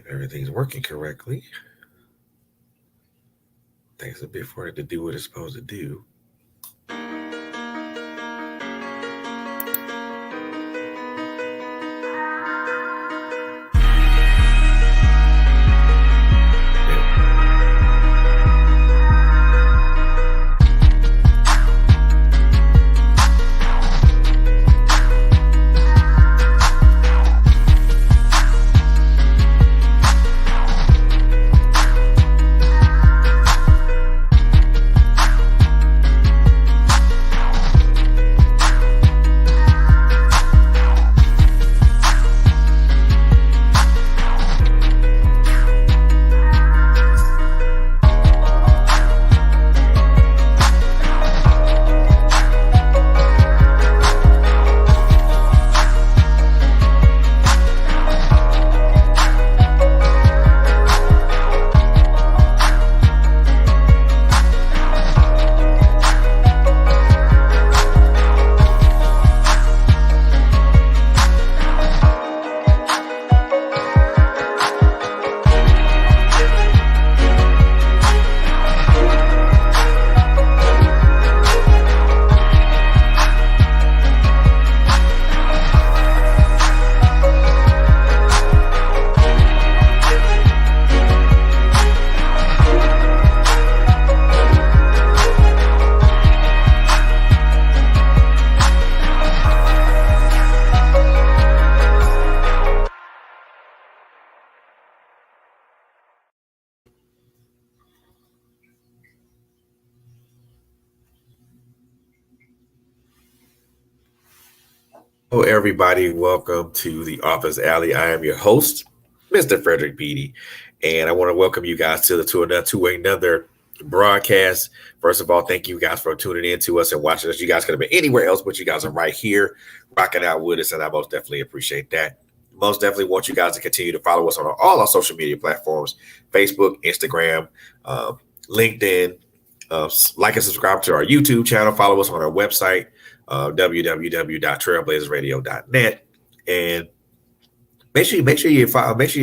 If everything's working correctly, takes a bit for it to do what it's supposed to do. Hello, everybody. Welcome to the Office Alley. I am your host, Mr. Frederick Beatty, and I want to welcome you guys to another broadcast. First of all, thank you guys for tuning in to us and watching us. You guys could have been anywhere else, but you guys are right here, rocking out with us, and I most definitely appreciate that. Most definitely want you guys to continue to follow us on all our social media platforms: Facebook, Instagram, LinkedIn. Like and subscribe to our YouTube channel. Follow us on our website, www.trailblazersradio.net, and make sure you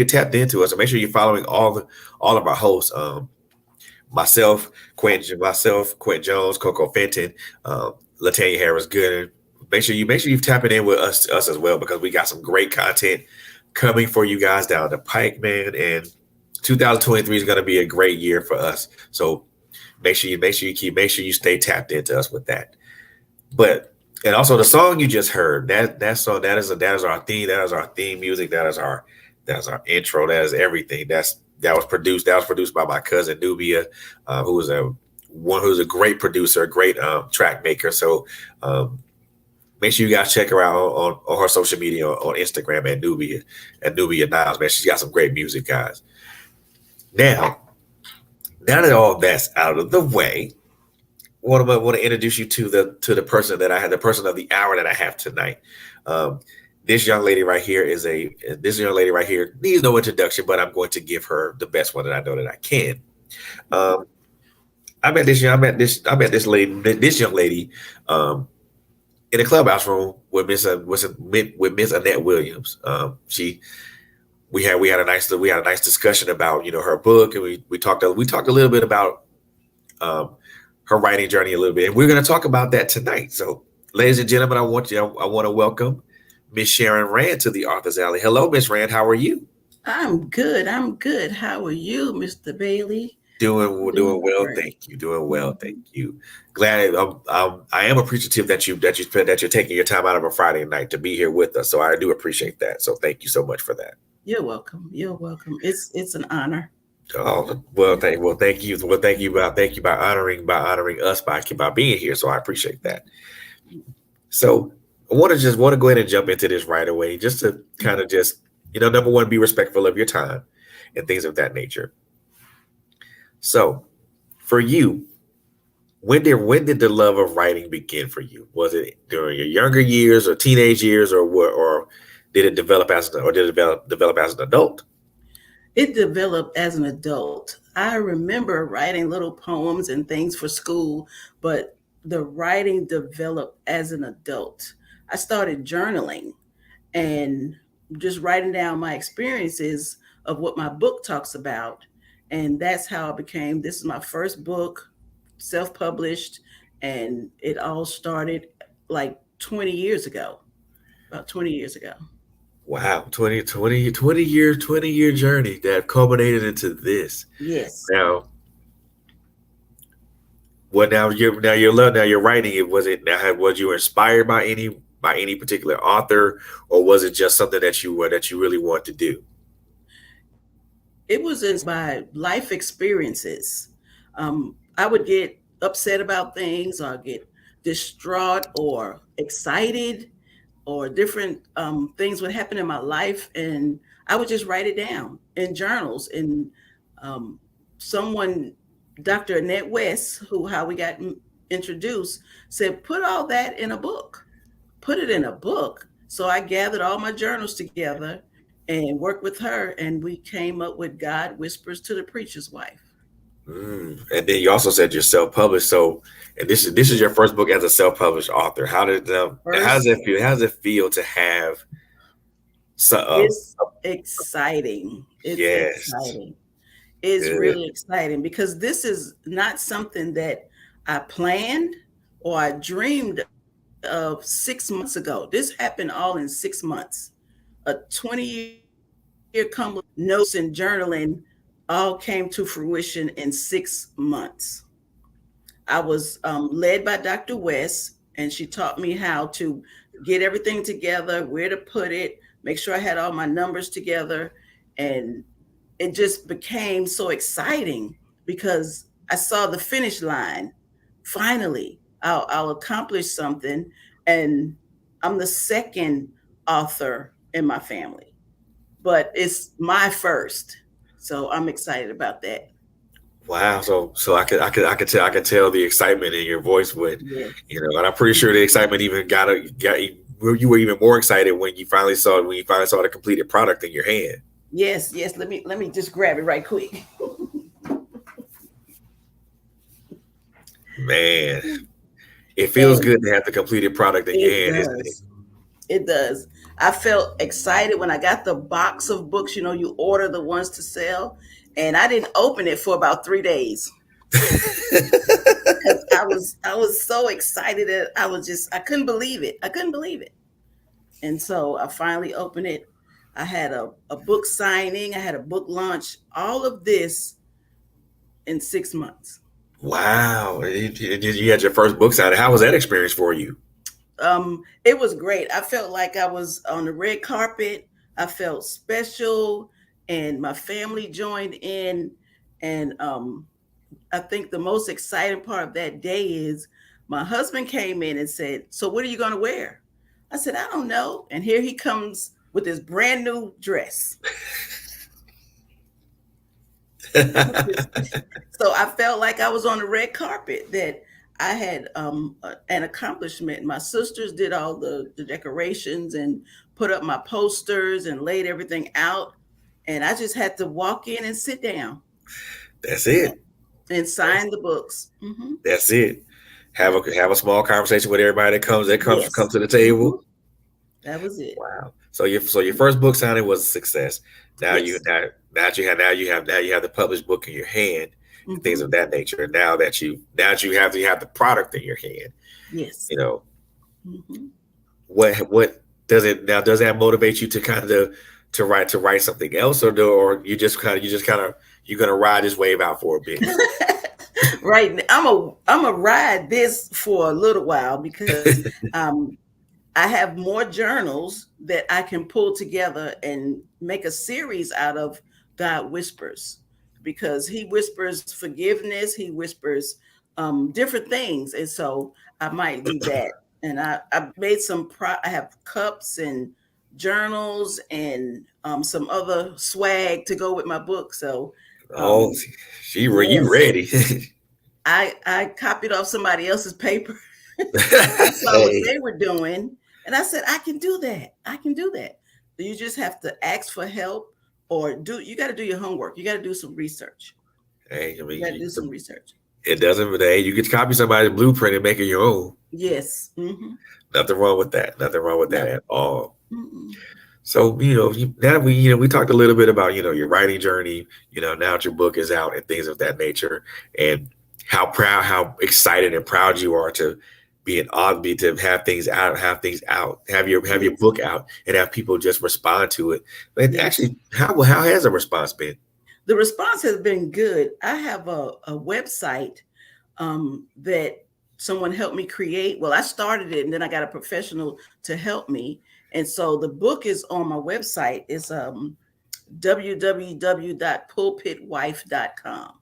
tapped into us, and make sure you're following all of our hosts. Quentin Jones, Coco Fenton, Latanya Harris Gooden. Make sure you're tapping in with us as well, because we got some great content coming for you guys down the pike, man. And 2023 is going to be a great year for us. So make sure you stay tapped into us with that. And also the song you just heard, that song, that is our theme. That is our theme music. That is our intro. That is everything. That was produced by my cousin Nubia, who's a great producer, great track maker. So make sure you guys check her out on her social media, on Instagram at Nubia Niles. Man, she's got some great music, guys. Now that all that's out of the way, I want to introduce you to the person the person of the hour that I have tonight. This young lady right here needs no introduction, but I'm going to give her the best one that I know that I can. I met this young lady in a clubhouse room with Miss Annette Williams. We had a nice discussion about her book, and we talked a little bit about her writing journey a little bit, and we're going to talk about that tonight. So, ladies and gentlemen, I want to welcome Miss Sharon Rand to the Author's Alley. Hello, Miss Rand. How are you? I'm good. How are you, Mr. Bailey? Doing well, great. Thank you. Doing well, thank you. Glad I am appreciative that you're taking your time out of a Friday night to be here with us. So I do appreciate that. So thank you so much for that. You're welcome. It's an honor. Oh, thank you by honoring us by being here. So I appreciate that. So I want to go ahead and jump into this right away, just to kind of number one, be respectful of your time and things of that nature. So for you, when did the love of writing begin for you? Was it during your younger years or teenage years, or did it develop as an adult? It developed as an adult. I remember writing little poems and things for school, but the writing developed as an adult. I started journaling and just writing down my experiences of what my book talks about. And that's how it became. This is my first book, self published, and it all started like 20 years ago, about 20 years ago. Wow, 20 year journey that culminated into this. Yes. Now, what now you're writing it. Was it now was you inspired by any particular author, or was it just something that you really want to do? It was inspired by life experiences. I would get upset about things, or get distraught or excited, or different things would happen in my life, and I would just write it down in journals. And um, someone, Dr. Annette West, who how we got introduced, said, "Put all that in a book. Put it in a book." So I gathered all my journals together and worked with her, and we came up with God Whispers to the Preacher's Wife. And then you also said you're self-published. So, and this is your first book as a self-published author. How does First, it feel? How does it feel to have so, it's exciting. It's yes, exciting. It's good. really exciting because this is not something that I planned or I dreamed of 6 months ago. This happened all in 6 months. A 20-year cumulative notes and journaling all came to fruition in 6 months. I was led by Dr. West, and she taught me how to get everything together, where to put it, make sure I had all my numbers together. And it just became so exciting because I saw the finish line. Finally, I'll accomplish something. And I'm the second author in my family, but it's my first. So I'm excited about that. Wow. So I could tell the excitement in your voice when, Yes. and I'm pretty sure the excitement even you were even more excited when you finally saw the completed product in your hand. Yes, yes. Let me just grab it right quick. Man, it feels And good to have the completed product in your it hand, isn't it? does. It does. I felt excited when I got the box of books. You order the ones to sell, and I didn't open it for about 3 days because I was so excited that I couldn't believe it. I couldn't believe it. And so I finally opened it. I had a book signing. I had a book launch. All of this in 6 months. Wow. You had your first book signing. How was that experience for you? It was great. I felt like I was on the red carpet. I felt special, and my family joined in. And I think the most exciting part of that day is my husband came in and said, "So what are you going to wear?" I said, "I don't know." And here he comes with this brand new dress. So I felt like I was on the red carpet, that I had an accomplishment. My sisters did all the decorations and put up my posters and laid everything out. And I just had to walk in and sit down That's it. and That's, sign the books. Hmm. that's it. Have a small conversation with everybody that comes Yes. to the Hmm. table. That was it. Wow. So your first book signing was a success. Now you Yes. now now you have the published book in your hand and things Hmm. of that nature. And now that you have the product in your hand, Yes. you know, Hmm. what does that motivate you to kind of to write something else, or you just kind of you're gonna ride this wave out for a bit? Right. I'm a ride this for a little while because um, I have more journals that I can pull together and make a series out of God Whispers, because He whispers forgiveness, He whispers different things. And so I might do that. And I made I have cups and journals and some other swag to go with my book. So, Oh, um, you yes, ready? I copied off somebody else's paper. I saw what Hey, they were doing, and I said, I can do that. I can do that. You just have to ask for help, or you got to do your homework. You got to do some research. hey, I You mean, got to do some research. it doesn't. Hey, you can copy somebody's blueprint and make it your own. Yes. Hmm. Nothing wrong with that. Nothing wrong with that No. at all. Mm-mm. So, now we talked a little bit about, your writing journey, now that your book is out and things of that nature, and how excited and proud you are to be an author, to have things out, have your Yes. book out and have people just respond to it. And Yes. actually, how has the response been? The response has been good. I have a website that someone helped me create. Well, I started it and then I got a professional to help me. And so the book is on my website. It's www.pulpitwife.com.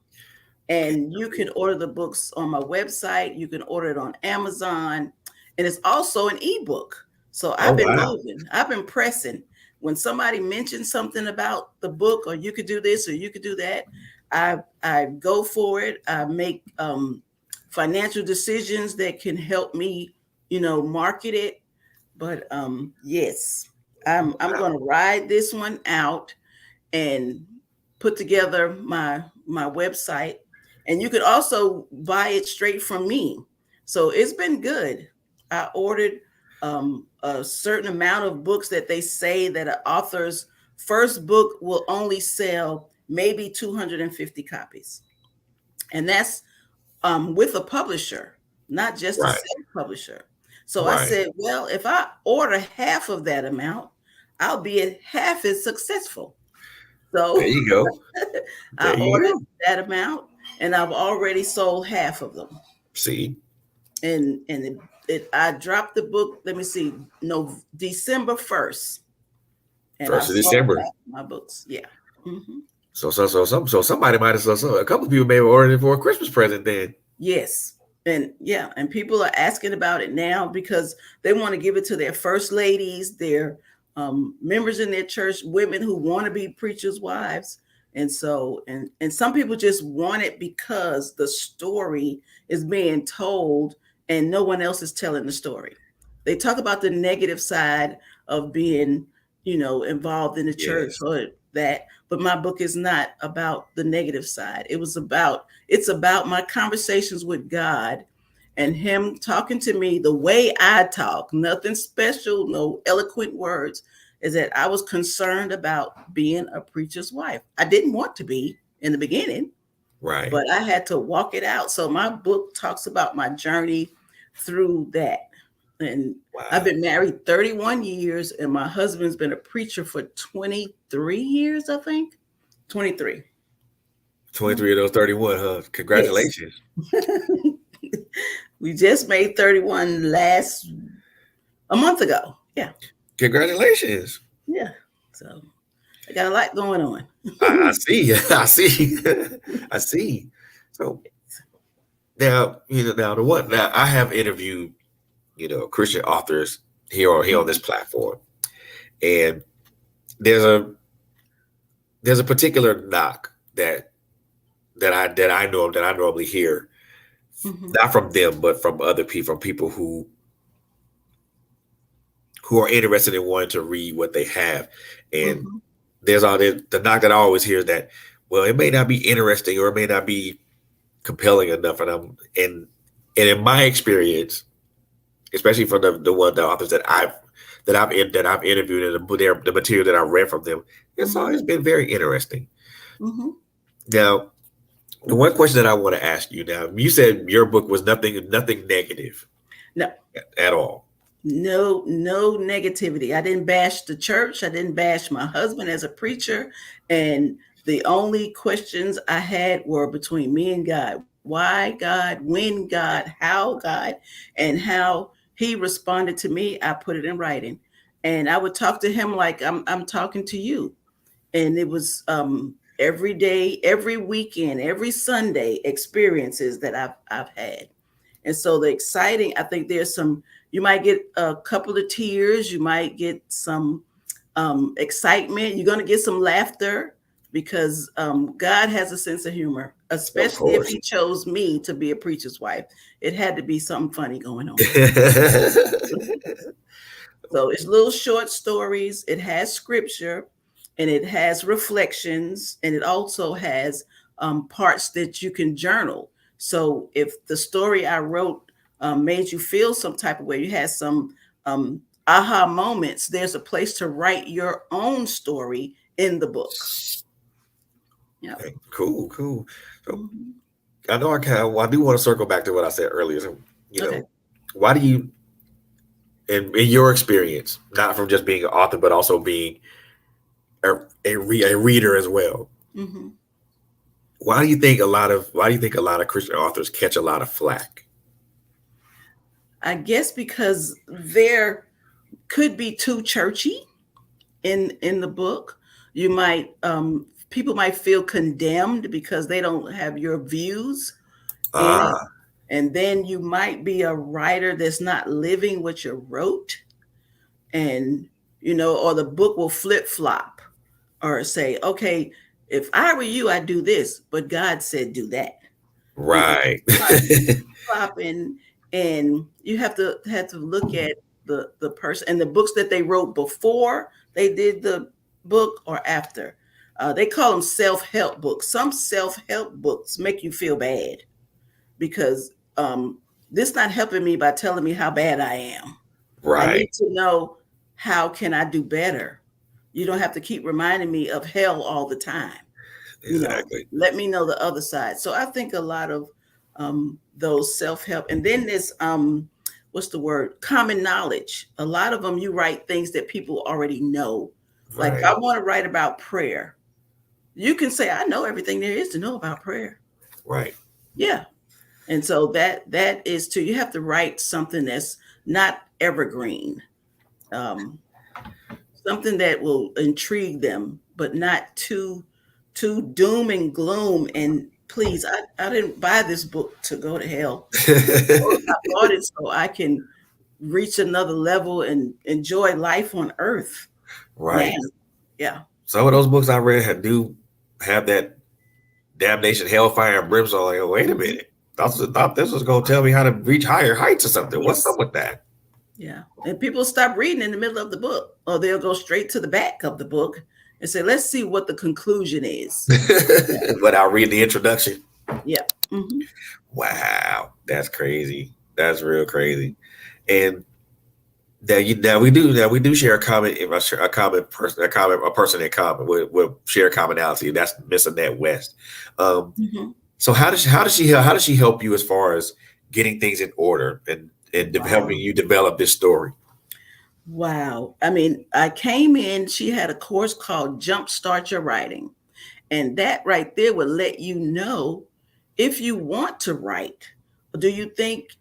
And you can order the books on my website. You can order it on Amazon, and it's also an ebook. So Oh, I've been wow. moving, I've been pressing. When somebody mentions something about the book, or you could do this or you could do that, I go for it. I make financial decisions that can help me, market it. But yes, I'm Wow. going to ride this one out and put together my website, and you could also buy it straight from me. So it's been good. I ordered a certain amount of books that they say that an author's first book will only sell maybe 250 copies, and that's with a publisher, not just a Right. self-publisher. So I Right. said, well, if I order half of that amount, I'll be at half as successful. There So you go. I There you ordered go. that amount, and I've already sold half of them. See, And I dropped the book. Let me see, no, December 1st, and first I've of sold December. half of my books. Yeah. Hmm. So somebody might have a couple of people may have ordered it for a Christmas present then. Yes. And yeah, and people are asking about it now because they want to give it to their first ladies, their members in their church, women who want to be preachers' wives. And so, and some people just want it because the story is being told and no one else is telling the story. They talk about the negative side of being, involved in the church Yes. or that, but my book is not about the negative side. It's about my conversations with God and him talking to me the way I talk, nothing special, no eloquent words, is that I was concerned about being a preacher's wife. I didn't want to be in the beginning, Right. but I had to walk it out. So my book talks about my journey through that. And I've Wow. been married 31 years, and my husband's been a preacher for 23 years, I think. 23. 23 of those 31, huh? Yes. Congratulations. We just made 31 a month ago. Yeah. Congratulations. Yeah. So I got a lot going on. I see. I see. I see. So now the one now I have interviewed, Christian authors here on this platform. And there's a there's a particular knock that I know that I normally hear, Mhm. not from them, but from other people, from people who are interested in wanting to read what they have. And Mhm. there's all the knock that I always hear is that, well, it may not be interesting or it may not be compelling enough. And in my experience, especially for the authors that I've interviewed and the material that I read from them, it's Mhm. always been very interesting. Mhm. Now, the one question that I want to ask you now, you said your book was nothing negative No, at all. no negativity. I didn't bash the church. I didn't bash my husband as a preacher. And the only questions I had were between me and God. Why God, when God, how God, and how he responded to me. I put it in writing. And I would talk to him like I'm talking to you. And it was every day, every weekend, every Sunday experiences that I've had. And so the exciting, I think there's some, you might get a couple of tears, you might get some excitement, you're going to get some laughter because God has a sense of humor, Of especially if course. he chose me to be a preacher's wife. It had to be something funny going on. So it's little short stories. It has scripture, and it has reflections, and it also has parts that you can journal. So if the story I wrote made you feel some type of way, you had some aha moments, there's a place to write your own story in the book. Yeah. Okay, cool, cool. So Mhm. I know I do want to circle back to what I said earlier. So, you Okay. know, why do you, in your experience, not from just being an author, but also being a reader as well, Hmm. why do you think a lot of Christian authors catch a lot of flack? I guess because there could be too churchy in the book. You might people might feel condemned because they don't have your views in it. Ah, And then you might be a writer that's not living what you wrote. And, or the book will flip flop or say, okay, if I were you, I'd do this, but God said do that. You know, right. flopping, and you have to look at the person and the books that they wrote before they did the book or after. They call them self-help books. Some self-help books make you feel bad because this not helping me by telling me how bad I am. I Right. need to know how can I do better. You don't have to keep reminding me of hell all the time. Exactly. Let me know the other side. So I think a lot of those self-help, and then this what's the word, common knowledge. A lot of them you write things that people already know. Like if Right. I want to write about prayer, you can say I know everything there is to know about prayer. Right. Yeah. And so that is too, you have to write something that's not evergreen. Um, Something that will intrigue them, but not too doom and gloom. And please, I didn't buy this book to go to hell. I bought it so I can reach another level and enjoy life on earth now. Right. Yeah. Some of those books I read do have that damnation, hellfire, and brimstone. Like, oh, wait a Mhm. minute. I thought this was going to tell me how to reach higher heights or something. What's up Yes. with that? Yeah. And people stop reading in the middle of the book, or they'll go straight to the back of the book and say, let's see what the conclusion is. Yeah. Without reading the introduction. Yeah. Hmm. Wow, that's crazy. That's real crazy. And now we do share a common a common person a person in common with share commonality. And that's Miss Annette West. Um, Hmm. so how does she help you as far as getting things in order and helping Wow. you develop this story? Wow. I mean, I came in, she had a course called Jumpstart Your Writing. And that right there would let you know if you want to write. Do you think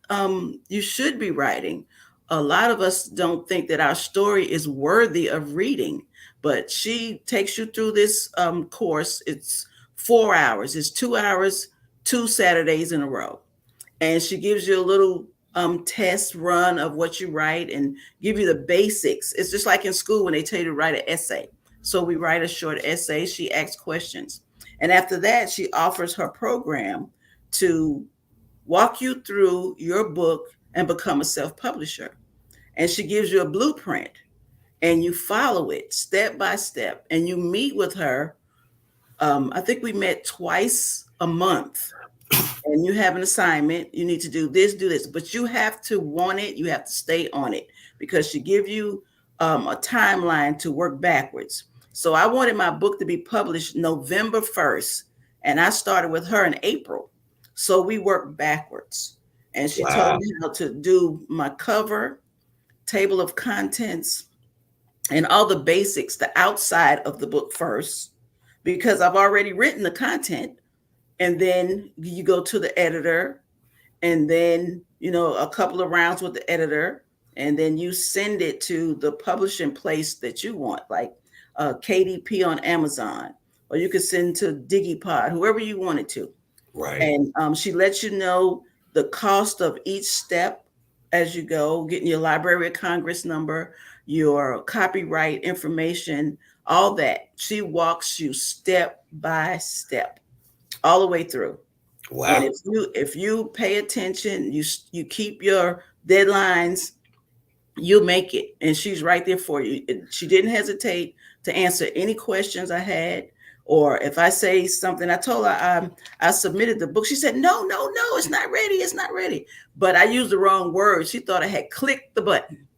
you should be writing? A lot of us don't think that our story is worthy of reading, but she takes you through this course. It's 4 hours, it's 2 hours, 2 Saturdays in a row, and she gives you a little test run of what you write and give you the basics. It's just like in school when they tell you to write an essay. So we write a short essay. She asks questions, and after that, she offers her program to walk you through your book and become a self-publisher. And she gives you a blueprint, and you follow it step by step, and you meet with her. I think we met twice a month, and you have an assignment, you need to do this, but you have to want it, you have to stay on it, because she give you a timeline to work backwards. So I wanted my book to be published November 1st, and I started with her in April. So we worked backwards, and she told Wow. me how to do my cover, table of contents, and all the basics, the outside of the book first, because I've already written the content. And then you go to the editor, and then a couple of rounds with the editor, and then you send it to the publishing place that you want, like KDP on Amazon, or you could send to Digipod, whoever you want it to. Right. And she lets you know the cost of each step as you go, getting your Library of Congress number, your copyright information, all that. She walks you step by step all the way through. And Wow. if you pay attention, you keep your deadlines, you'll make it. And she's right there for you. She didn't hesitate to answer any questions I had. Or if I say something, I told her I submitted the book. She said, no, no, no, it's not ready. It's not ready. But I used the wrong word. She thought I had clicked the button.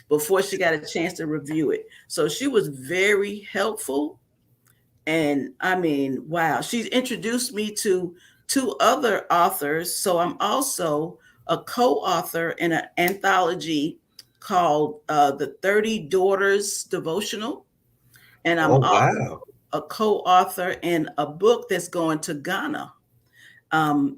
before she got a chance to review it. So she was very helpful. And I mean, wow, she's introduced me to two other authors. So I'm also a co-author in an anthology called the 30 Daughters Devotional. And I'm Oh also wow. a co-author in a book that's going to Ghana.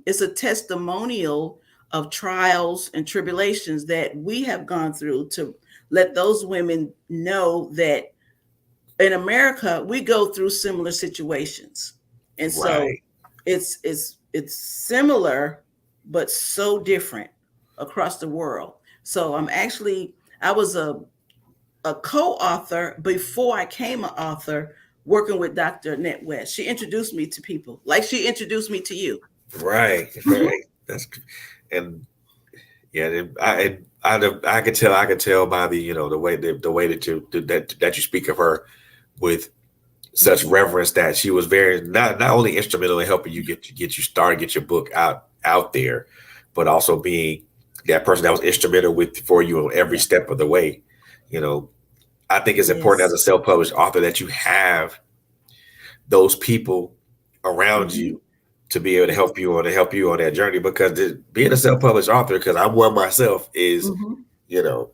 It's a testimonial of trials and tribulations that we have gone through to let those women know that in America we go through similar situations, and so Right. it's similar but so different across the world. So I was a co-author before I came an author, working with Dr. Annette West. She introduced me to people like she introduced me to you. Right. Mhm. Right. That's and yeah. I could tell. I could tell by the the way that you speak of her with such Mhm. reverence that she was very not only instrumental in helping you get you started, get your book out there, but also being that person that was instrumental with for you on every Yeah. step of the way. You know, I think it's important as Yes. a self-published author that you have those people around Hmm. you to be able to Yes. help you on that journey because being a Hmm. self-published author, because I'm one myself, is Hmm. you know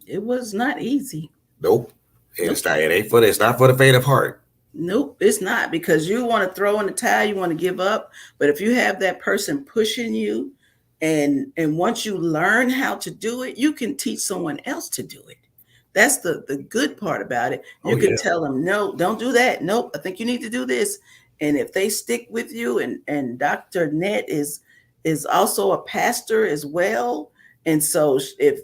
It was not easy. nope. Nope. It's not for the faint of heart. Nope, it's not, because you want to throw in the towel, you want to give up. But if you have that person pushing you, and once you learn how to do it, you can teach someone else to do it. That's the good part about it. Oh You can yeah. tell them, no, don't do that. Nope, I think you need to do this. And if they stick with you, and Dr. Net is also a pastor as well. And so if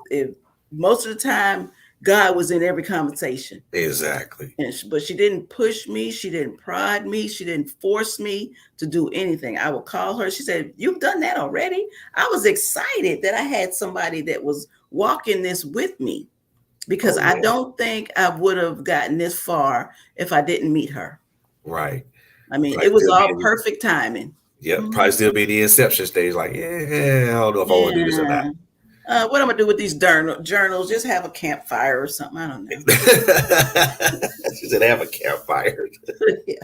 most of the time God was in every conversation, Exactly. but she didn't push me. She didn't prod me. She didn't force me to do anything. I would call her. She said, "You've done that already?" I was excited that I had somebody that was walking this with me, because Oh I yeah. don't think I would have gotten this far if I didn't meet her. Right. I mean, Probably it was still all be perfect timing. yep. Probably Mhm. still be in the inception stage. Like I don't know if I want to do this or not. Yeah. What I'm gonna do with these journals? Just have a campfire or something. I don't know. She said have a campfire. Yeah,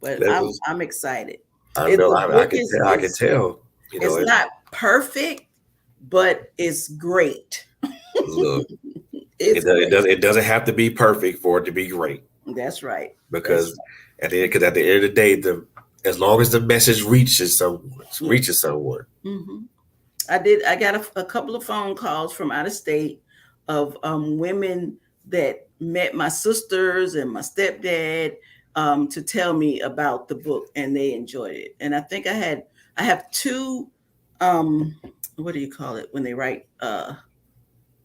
but That I'm was I'm excited. I It know the I book can tell I can tell. You know, it's not perfect, but it's great. look, It's great. it doesn't have to be perfect for it to be great That's right. That's because because at the end of the day, the as long as the message right. Yeah. reaches someone. Hmm. I got a couple of phone calls from out of state of women that met my sisters and my stepdad, to tell me about the book, and they enjoyed it. And I have two, um, what do you call it when they write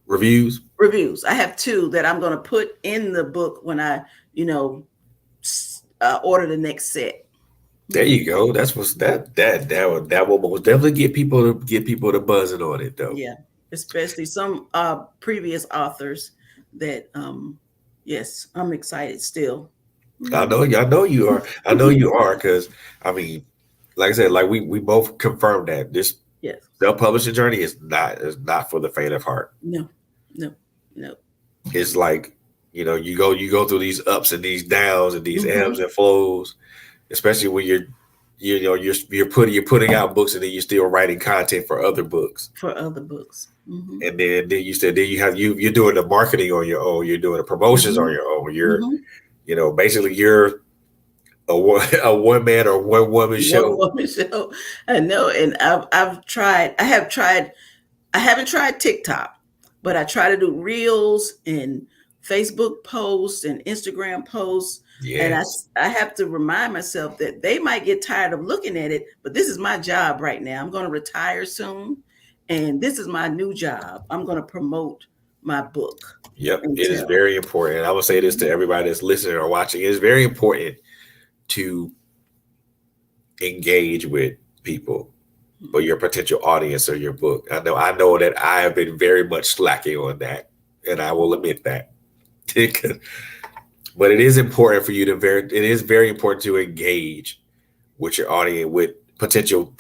Reviews. reviews? I have two that I'm going to put in the book when I, you know, order the next set. There Mhm. you go. That's what's that will most definitely get people to buzzing on it though. Yeah, especially some previous authors that, yes, I'm excited still. Mhm. I know you are. I know you are because I mean, like I said, like we both confirmed that this Yes. self publishing journey is not for the faint of heart. No, no, no. It's like you go through these ups and these downs and these ebbs Hmm. and flows, especially when you're putting out books and then you're still writing content for other books. For other books. Hmm. And then you said then you're doing the marketing on your own, you're doing the promotions on Hmm. your own. You're Hmm. basically you're a one man or one woman One show. woman show. I know, and I've tried. I have tried. I haven't tried TikTok, but I try to do reels and Facebook posts and Instagram posts. And Yes. I have to remind myself that they might get tired of looking at it, but this is my job right now. I'm going to retire soon, and this is my new job. I'm going to promote my book Yep. and It is tell. very important. And I will say this to everybody that's listening or watching. It is very important to engage with people or your potential audience or your book. I know that I have been very much slacking on that, and I will admit that. But it is important for you to it is very important to engage with your audience, with potential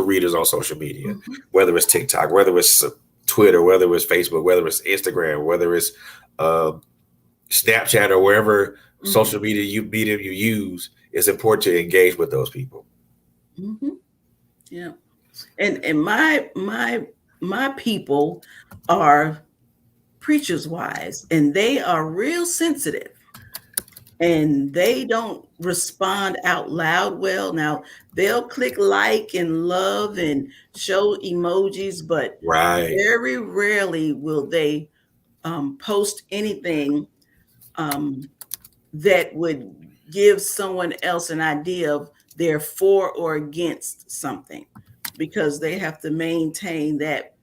readers on social media, Mhm. whether it's TikTok, whether it's Twitter, whether it's Facebook, whether it's Instagram, whether it's um, Snapchat, or wherever Mm-hmm. social medium you use, it's important to engage with those people. Mm-hmm. Yeah. And my people are preachers' wives, and they are real sensitive, and they don't respond out loud well. Now, they'll click like and love and show emojis, but Right. very rarely will they post anything um, that would give someone else an idea of they're for or against something, because they have to maintain that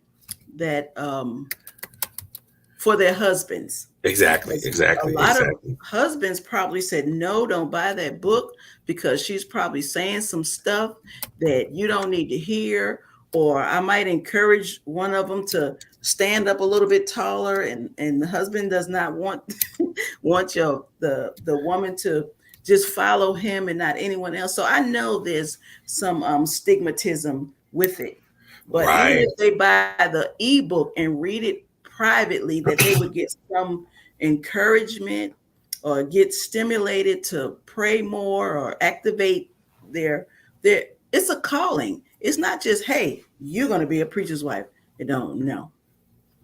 for their husbands. Exactly. Because a Exactly. lot of Exactly. husbands probably said, no, don't buy that book because she's probably saying some stuff that you don't need to hear. Or I might encourage one of them to stand up a little bit taller, and the husband does not want want the woman to just follow him and not anyone else. So I know there's some stigmatism with it. But even Right. if they buy the ebook and read it privately, that they would get some encouragement or get stimulated to pray more or activate their it's a calling. It's not just, hey, you're going to be a preacher's wife. It don't, no.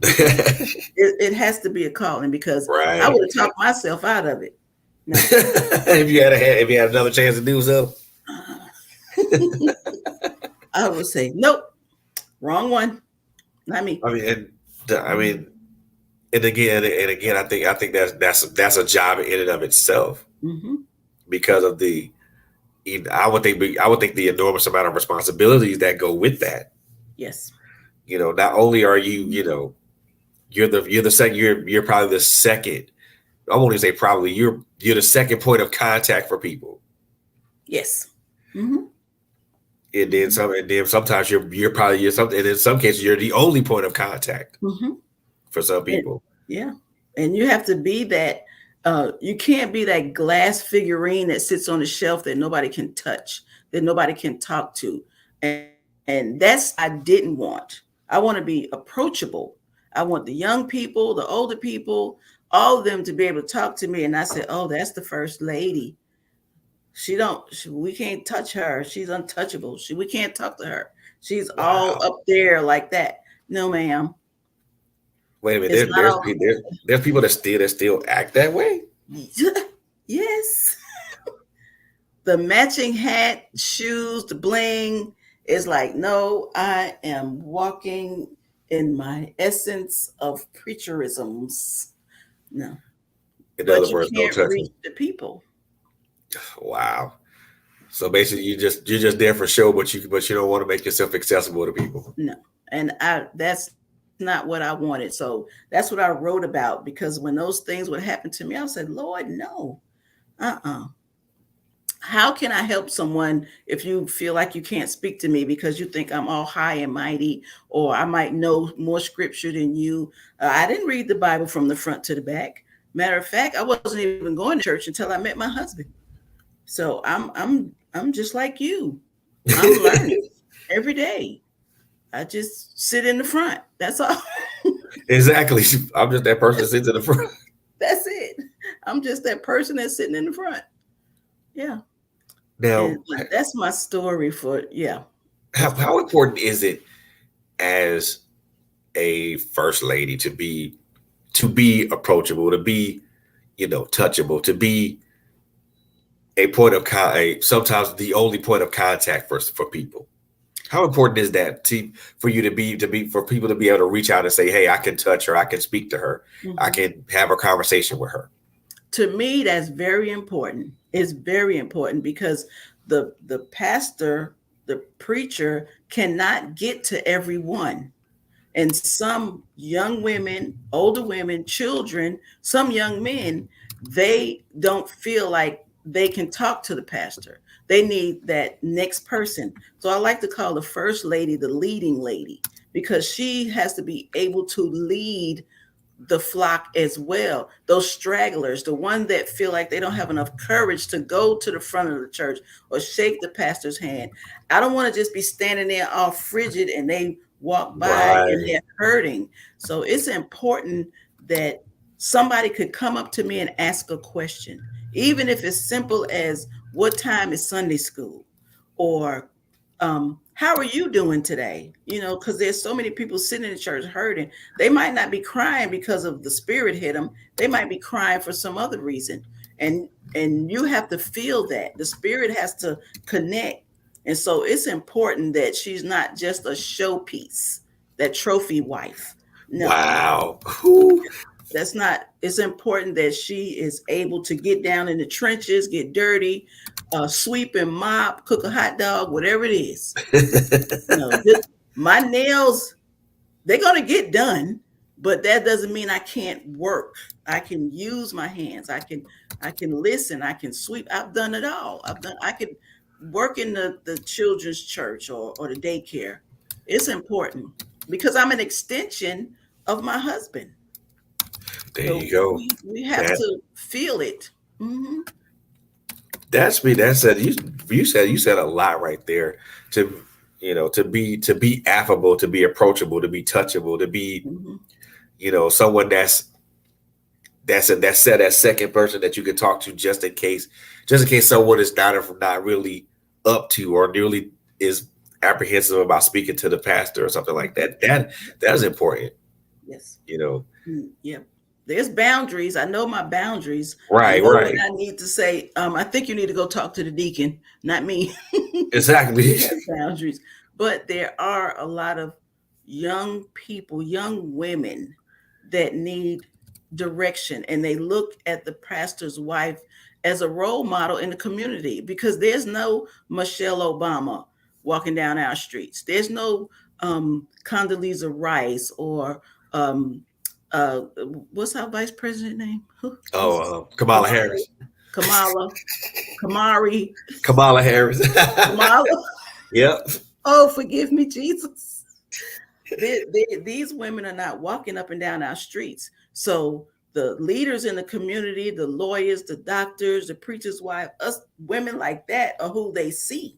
It has to be a calling, because I Right. would have talked myself out of it. No. If you had another chance to do so. I would say, nope, wrong one. Not me. I mean, I mean, and again, I think that's a job in and of itself, Mm-hmm. because of I would think the enormous amount of responsibilities that go with that. Yes. Not only are you're the second, you're probably the second. I won't even say probably, you're the second point of contact for people. Yes. Mm-hmm. And then sometimes you're something, and in some cases you're the only point of contact Mm-hmm. for some And, people. yeah. And you have to be that, you can't be that glass figurine that sits on the shelf that nobody can touch, that nobody can talk to. And that's I didn't want. I want to be approachable. I want the young people, the older people, all of them to be able to talk to me. And I said, oh, that's the first lady. We can't touch her. She's untouchable. We can't talk to her. She's all Wow. up there like that. No, ma'am. Wait a minute. It's not all. There's people that still act that way. Yes. The matching hat, shoes, the bling is like, no, I am walking in my essence of preacherisms. No, In other but you words, don't can't touch me. reach the people. Wow. So basically, you're just there for show, but you don't want to make yourself accessible to people. No, and that's not what I wanted. So that's what I wrote about, because when those things would happen to me, I said, Lord, no, uh-uh. How can I help someone if you feel like you can't speak to me because you think I'm all high and mighty, or I might know more scripture than you? I didn't read the Bible from the front to the back. Matter of fact, I wasn't even going to church until I met my husband. So I'm just like you. I'm learning every day. I just sit in the front. That's all. Exactly. I'm just that person that sits in the front. That's it. I'm just that person that's sitting in the front. Yeah. And Now, that's my story for, yeah. how important is it as a first lady to be approachable, to be touchable, to be a point of sometimes the only point of contact for people? How important is that for you for people to be able to reach out and say, hey, I can touch her, I can speak to her, I Mhm. can have a conversation with her? To me, that's very important. It's very important, because the pastor, the preacher cannot get to everyone. And some young women, older women, children, some young men, they don't feel like they can talk to the pastor. They need that next person. So I like to call the first lady the leading lady, because she has to be able to lead the flock as well. Those stragglers, the one that feel like they don't have enough courage to go to the front of the church or shake the pastor's hand. I don't want to just be standing there all frigid and they walk by and Right. they're hurting. So it's important that somebody could come up to me and ask a question, even if it's simple as what time is Sunday school, or how are you doing today? Because there's so many people sitting in church hurting. They might not be crying because of the spirit hit them. They might be crying for some other reason. And and you have to feel that. The spirit has to connect. And so it's important that she's not just a showpiece, that trophy wife. No, Wow. Whew. that's not. It's important that she is able to get down in the trenches, get dirty, sweep and mop, cook a hot dog, whatever it is. My nails, they're going to get done, but that doesn't mean I can't work. I can use my hands. I can listen. I can sweep. I've done it all. I can work in the children's church, or the daycare. It's important because I'm an extension of my husband. There So you go. we have That to feel it. Hmm. that's me. That said, you said a lot right there. To to be affable, to be approachable, to be touchable, to be Hmm. someone that second person that you can talk to, just in case someone is not really up to, or really is apprehensive about speaking to the pastor or something like that. That is important. Yes. You know. Yeah. There's boundaries. I know my boundaries. I Right. know when Right. I need to say, I think you need to go talk to the deacon, not me. Exactly. That's boundaries. But there are a lot of young people, young women that need direction, and they look at the pastor's wife as a role model in the community, because there's no Michelle Obama walking down our streets. There's no Condoleezza Rice, or um, uh, what's our vice president name? What's his? Kamala Harris. Kamala, Kamari, Kamala Harris. Kamala. Yep. Oh, forgive me, Jesus. These women are not walking up and down our streets. So the leaders in the community, the lawyers, the doctors, the preacher's wife, us women like that are who they see.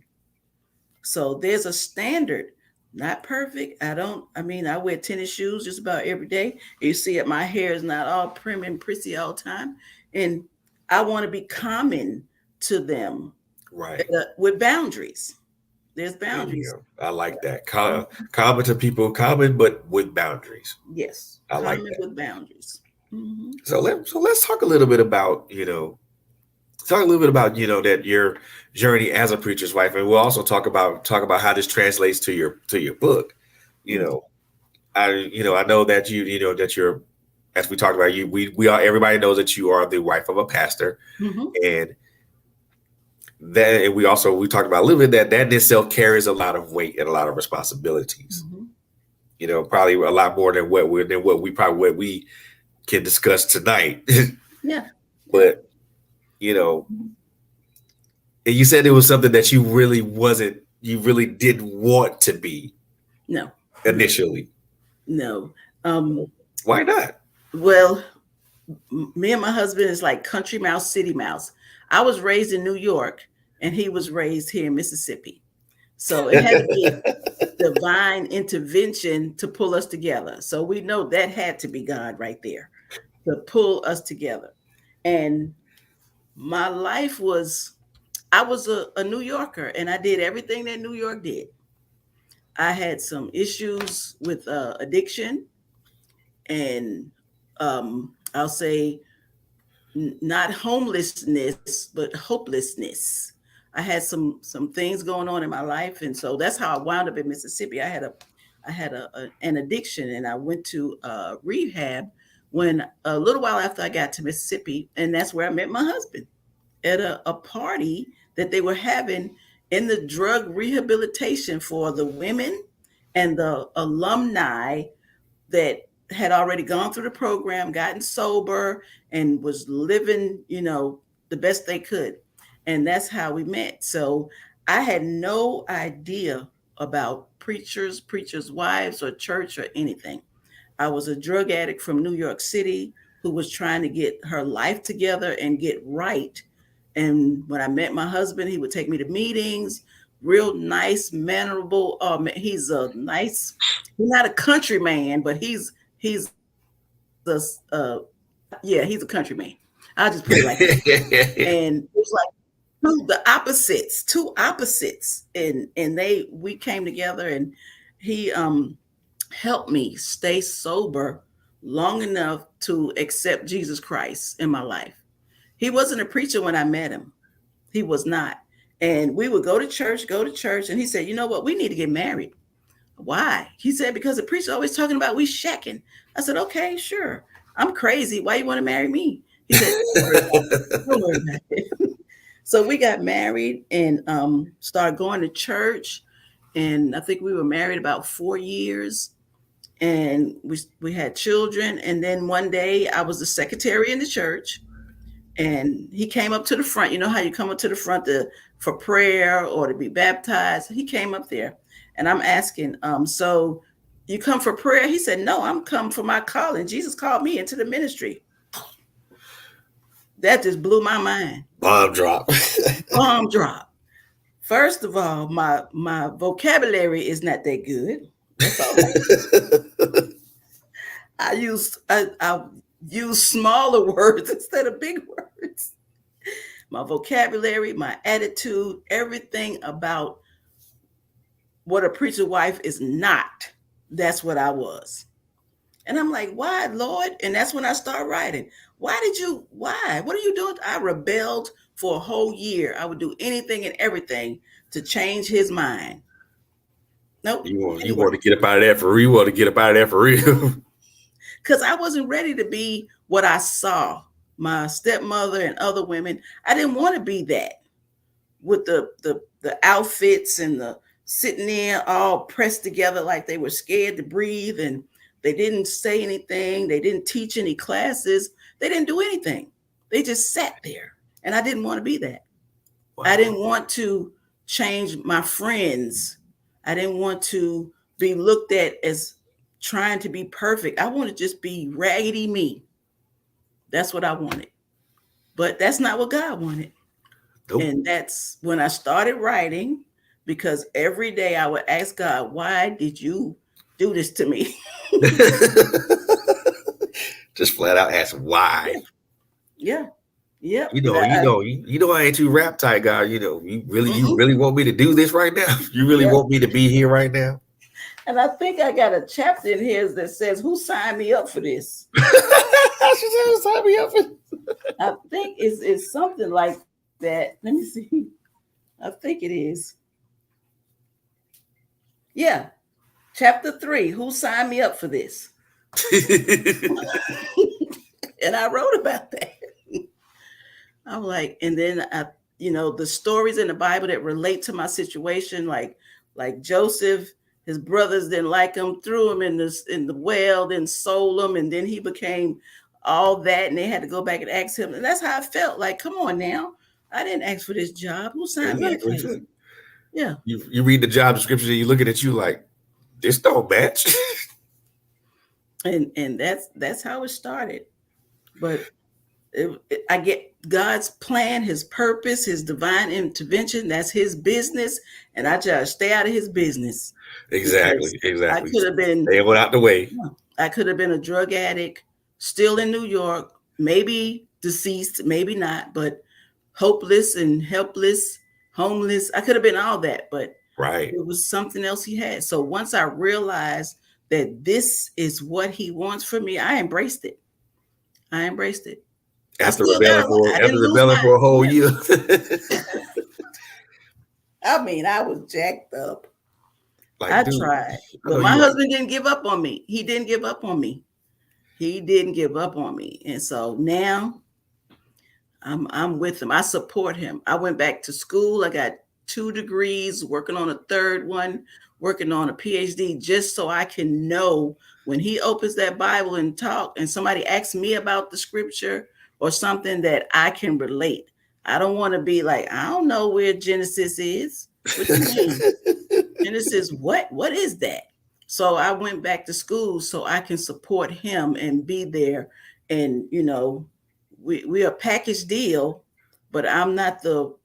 So there's a standard. Not perfect. I wear tennis shoes just about every day. You see it, my hair is not all prim and prissy all the time. And I want to be common to them, Right. with boundaries. There's There you boundaries. go. I like that. Common to people, common but with boundaries. Yes, I like common that. with boundaries. Hmm. So let's talk a little bit about that your journey as a preacher's wife, and we'll also talk about how this translates to your book. You Hmm. know, I know that that you're, as we talked about, we are, everybody knows that you are the wife of a pastor, Hmm. and we talked about a little bit that in itself carries a lot of weight and a lot of responsibilities. Hmm. Probably a lot more than what we can discuss tonight. Yeah, yeah. But you know, and you said it was something that you really didn't want to be No, no, initially. no. Um, Why not? well, me and my husband is like country mouse, city mouse. I was raised in New York, and he was raised here in Mississippi. So it had to be divine intervention to pull us together. So we know that had to be God right there to pull us together. And my life was, I was a New Yorker, and I did everything that New York did. I had some issues with addiction, and I'll say not homelessness, but hopelessness. I had some things going on in my life, and so that's how I wound up in Mississippi. I had an addiction, and I went to rehab when a little while after I got to Mississippi, and that's where I met my husband at a party that they were having in the drug rehabilitation for the women and the alumni that had already gone through the program, gotten sober, and was living, the best they could. And that's how we met. So I had no idea about preachers' wives, or church, or anything. I was a drug addict from New York City who was trying to get her life together and get right. And when I met my husband, he would take me to meetings, real nice, mannerable. He's a nice. He's not a country man, but he's yeah, he's a country man. I'll just put it like that. And it was like two opposites, and we came together, and he helped me stay sober long enough to accept Jesus Christ in my life. He wasn't a preacher when I met him. He was not. And we would go to church, and he said, "You know what? We need to get married." Why? He said, "Because the preacher always talking about we shacking." I said, "Okay, sure. I'm crazy. Why you want to marry me?" He said, "Don't worry about it. Don't worry about it." So we got married and started going to church. And I think we were married about 4 years. And we had children. And then one day I was the secretary in the church, and he came up to the front. You know how you come up to the front for prayer or to be baptized? He came up there, and I'm asking, so you come for prayer? He said, "No, I'm come for my calling. Jesus called me into the ministry." That just blew my mind. Bomb drop. Bomb drop. First of all, my vocabulary is not that good. That's all right. I use smaller words instead of big words. My vocabulary, my attitude, everything about what a preacher wife is not. That's what I was. And I'm like, "Why, Lord?" And that's when I start writing. Why? What are you doing? I rebelled for a whole year. I would do anything and everything to change his mind. Nope. You Anyway, want to get up out of that for real? You want to get up out of that for real? because I wasn't ready to be what I saw my stepmother and other women. I didn't want to be that with the outfits and the sitting there all pressed together like they were scared to breathe, and they didn't say anything. They didn't teach any classes. They didn't do anything. They just sat there, and I didn't want to be that. Wow. I didn't want to change my friends. I didn't want to be looked at as trying to be perfect. I want to just be raggedy me. That's what I wanted. But that's not what God wanted. Nope. And that's when I started writing, because every day I would ask God, "Why did you do this to me?" Just flat out ask why. Yeah. Yeah. You know, I ain't too rap tight, God. You really want me to do this right now? You really want me to be here right now? And I think I got a chapter in here that says, "Who signed me up for this?" She said, "Who signed me up for this?" I think it's something like that. Let me see. I think it is. Yeah. Chapter 3. Who signed me up for this? And I wrote about that. I'm like, and then the stories in the Bible that relate to my situation, like Joseph, his brothers didn't like him, threw him in the well, then sold him, and then he became all that, and they had to go back and ask him. And that's how I felt. Like, come on now, I didn't ask for this job. Who signed me up for this? Yeah. You read the job description and you looking at you like, this don't match. And that's how it started. But I get God's plan, his purpose, his divine intervention. That's his business, and I just stay out of his business. Exactly. I could have been. They went out the way. I could have been a drug addict, still in New York, maybe deceased, maybe not, but hopeless and helpless, homeless. I could have been all that, but right, it was something else he had. So once I realized that this is what he wants for me, I embraced it. After rebelling for a whole year. I mean, I was jacked up. Like, I tried, but my husband didn't give up on me. He didn't give up on me. And so now I'm with him. I support him. I went back to school. I got 2 degrees, working on a third one, working on a PhD, just so I can know when he opens that Bible and talk, and somebody asks me about the scripture or something, that I can relate. I don't want to be like, I don't know where Genesis is. What you mean? Genesis, what is that? So I went back to school so I can support him and be there. And, we're a package deal, but I'm not the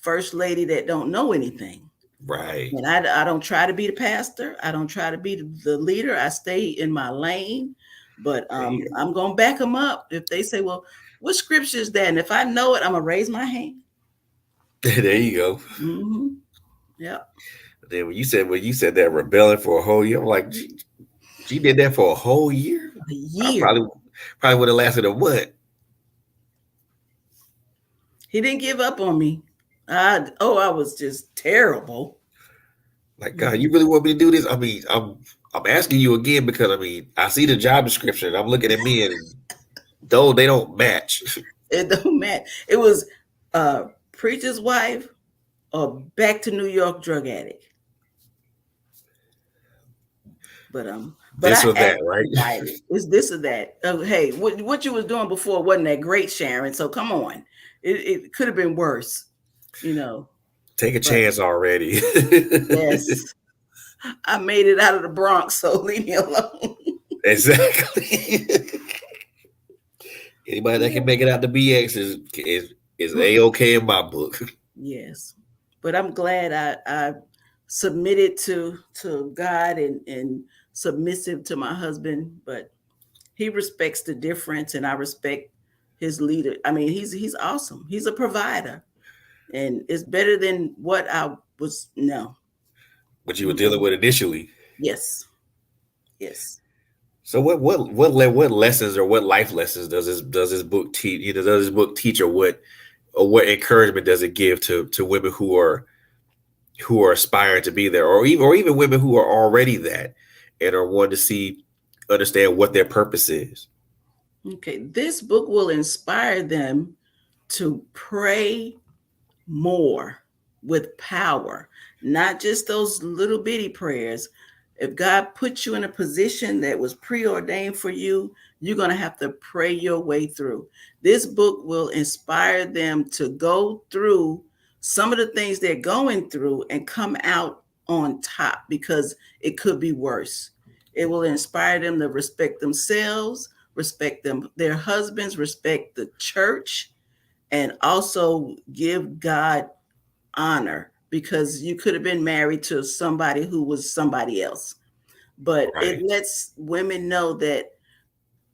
first lady that don't know anything. Right. And I don't try to be the pastor. I don't try to be the leader. I stay in my lane. But There you go. I'm going to back them up. If they say, well, what scripture is that? And if I know it, I'm going to raise my hand. There you go. Mm-hmm. Yeah. Then when you said that rebelling for a whole year, I'm like, she did that for a whole year. A I year. probably would have lasted a month. He didn't give up on me. I was just terrible. Like, God, you really want me to do this? I mean, I'm asking you again because I mean, I see the job description. I'm looking at me, and though they don't match. It don't matter. It was preacher's wife or back to New York drug addict. But This I or that, right? expedited. It's this or that. Hey, what you was doing before wasn't that great, Sharon. So come on, it could have been worse, you know. Take a But chance already. yes, I made it out of the Bronx, so leave me alone. Exactly. Anybody that can Yeah. make it out to BX is a okay in my book. Yes, but I'm glad I submitted to God and submissive to my husband. But he respects the difference, and I respect his leader. I mean, he's awesome. He's a provider, and it's better than what I was. No, What you were dealing mm-mm. with initially. Yes, yes. So what lessons or what life lessons does this book teach? Does this book teach, or what encouragement does it give to women who are aspiring to be there, or even women who are already that and are wanting to understand what their purpose is? Okay, this book will inspire them to pray more with power, not just those little bitty prayers. If God put you in a position that was preordained for you, you're going to have to pray your way through. This book will inspire them to go through some of the things they're going through and come out on top because it could be worse. It will inspire them to respect themselves, respect their husbands, respect the church, and also give God honor because you could have been married to somebody who was somebody else. But it Right, lets women know that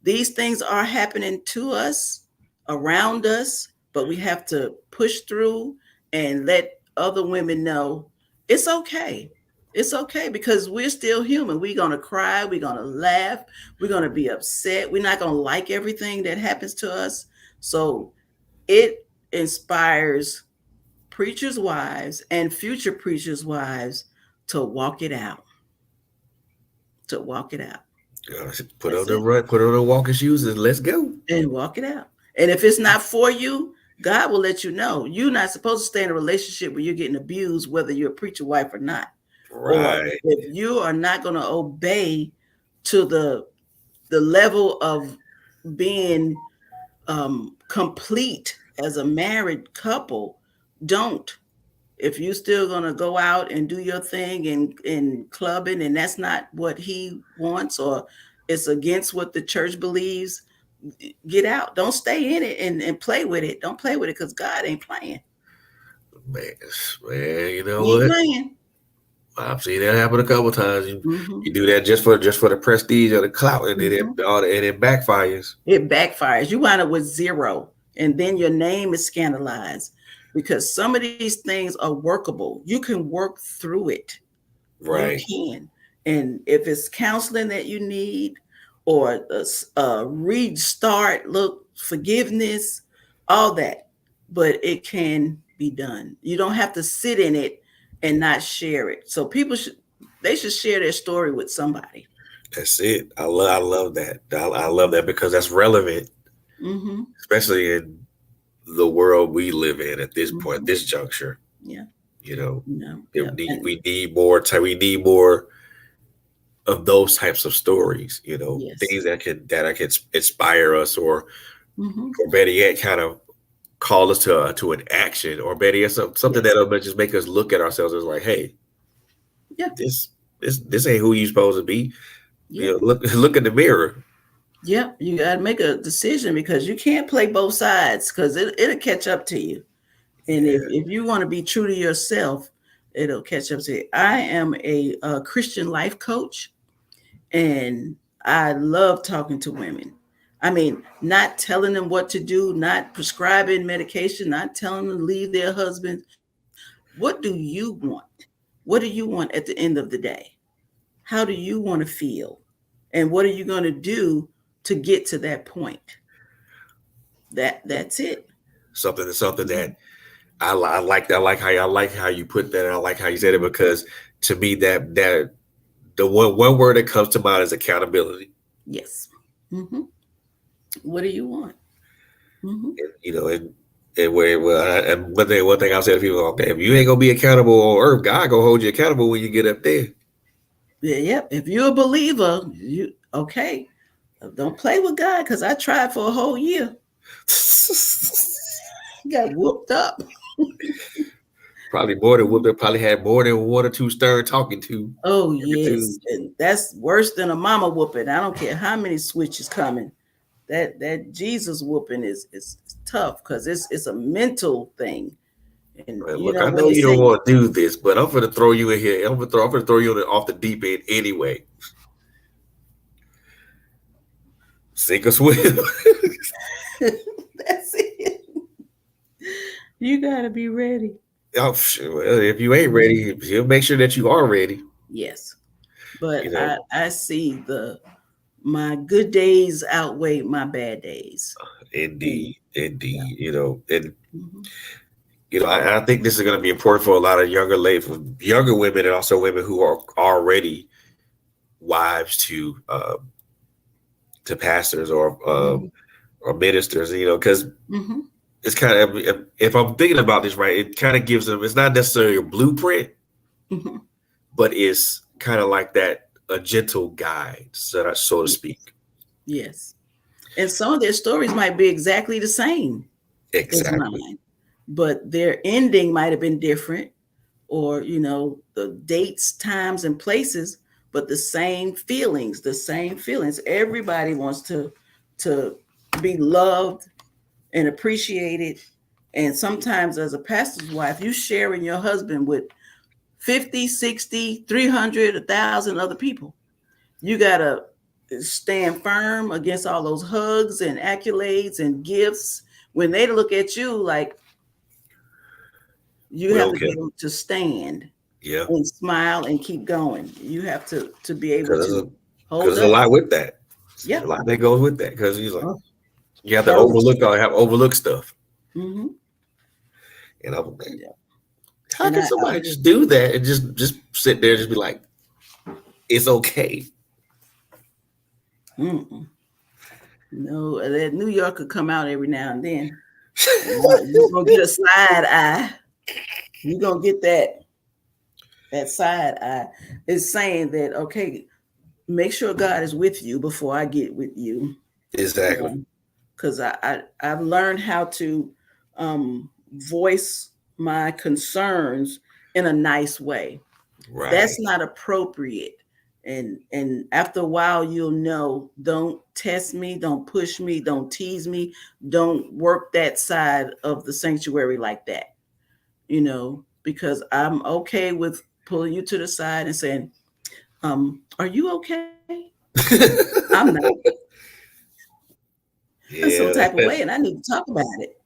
these things are happening to us, around us, but we have to push through and let other women know it's okay. It's okay because we're still human. We're going to cry. We're going to laugh. We're going to be upset. We're not going to like everything that happens to us. So it inspires preachers' wives and future preachers' wives to walk it out, to walk it out. put on That's the it. run, put on the walking shoes, and let's go. And walk it out. And if it's not for you, God will let you know. You're not supposed to stay in a relationship where you're getting abused, whether you're a preacher wife or not. Or Right, if you are not going to obey to the level of being complete as a married couple, don't. If you still gonna go out and do your thing and clubbing and that's not what he wants or it's against what the church believes, get out. Don't stay in it and play with it. Don't play with it because God ain't playing. man. Man, you know He ain't what? playing. I've seen that happen a couple times. You, Mm-hmm. you do that just for the prestige or the clout, and then Mm-hmm. it backfires. It backfires. You wind up with zero, and then your name is scandalized because some of these things are workable. You can work through it. You Right. can. And if it's counseling that you need or a restart, look, forgiveness, all that, but it can be done. You don't have to sit in it and not share it. So they should share their story with somebody. That's it. I love that. I love that because that's relevant, Mm-hmm. especially in the world we live in at this point, Mm-hmm. this juncture. Yeah. You know, No. we Yeah. need And we need more time. We need more of those types of stories. yes. Things that can inspire us, Mm-hmm. or better yet, kind of call us to an action, or better yet, something Yes. that'll just make us look at ourselves as like, hey, Yeah. this this ain't who you supposed to be. Yeah. Look in the mirror. Yeah. You got to make a decision because you can't play both sides because it'll catch up to you. And Yeah, if you want to be true to yourself, it'll catch up to you. I am a Christian life coach, and I love talking to women. I mean, not telling them what to do, not prescribing medication, not telling them to leave their husbands. What do you want? What do you want at the end of the day? How do you want to feel? And what are you going to do to get to that point? That's it. Something Mhm. that I like how you put that. And I like how you said it because to me that the one word that comes to mind is accountability. Yes. Hmm. What do you want? Hmm. And, and where well, and one thing I'll say to people, okay, if you ain't gonna be accountable on earth, God gonna hold you accountable when you get up there. Yeah, yep. If you're a believer, you okay. Don't play with God because I tried for a whole year. Got whooped up. Probably more than whooped. Probably had more than one or two stern Oh talking to. yes, and that's worse than a mama whooping. I don't care how many switches coming. That Jesus whooping is tough because it's a mental thing. And Like, you look, know I when know they you don't say, want to do this, but I'm gonna throw you in here. I'm gonna throw you off the deep end anyway. Sink or swim. that's it. You gotta be ready. Oh, sure. Well, if you ain't Mhm. ready, he'll make sure that you are ready. Yes, but You know, I see the my good days outweigh my bad days. And indeed, yeah. indeed. And Hmm. I think this is going to be important for a lot of younger women, and also women who are already wives to pastors Hmm. or ministers. Because Hmm. it's kind of if I'm thinking about this right, it kind of gives them. It's not necessarily a blueprint, Hmm. but it's kind of like that a gentle guide, so to Yes. speak. Yes. And some of their stories might be exactly the same as Exactly. mine, but their ending might have been different, or the dates, times, and places, but the same feelings. Everybody wants to be loved and appreciated. And sometimes as a pastor's wife, you sharing your husband with 50, 60, 300, 1,000 other people. You gotta stand firm against all those hugs and accolades and gifts. When they look at you like, you We have don't to care. be able to stand Yeah, and smile and keep going. You have to be able because to because hold there's a up. lot with that. There's Yeah. a lot that goes with that because he's like Oh, you have to courage. overlook stuff. Hmm. And I'm like, Yeah. how And can somebody just do that and just sit there and just be like, it's okay? mm-mm. No, that New Yorker come out every now and then. And you're gonna get a side eye. You're gonna get that side eye. It's saying that, okay, make sure God is with you before I get with you. Exactly. Because I've learned how to um, voice my concerns in a nice way. Right. That's not appropriate. And after a while, you'll know. Don't test me. Don't push me. Don't tease me. Don't work that side of the sanctuary like that. Because I'm okay with pulling you to the side and saying, "Are you okay?" I'm not. I'm some Yeah, type of way, and I need to talk about it.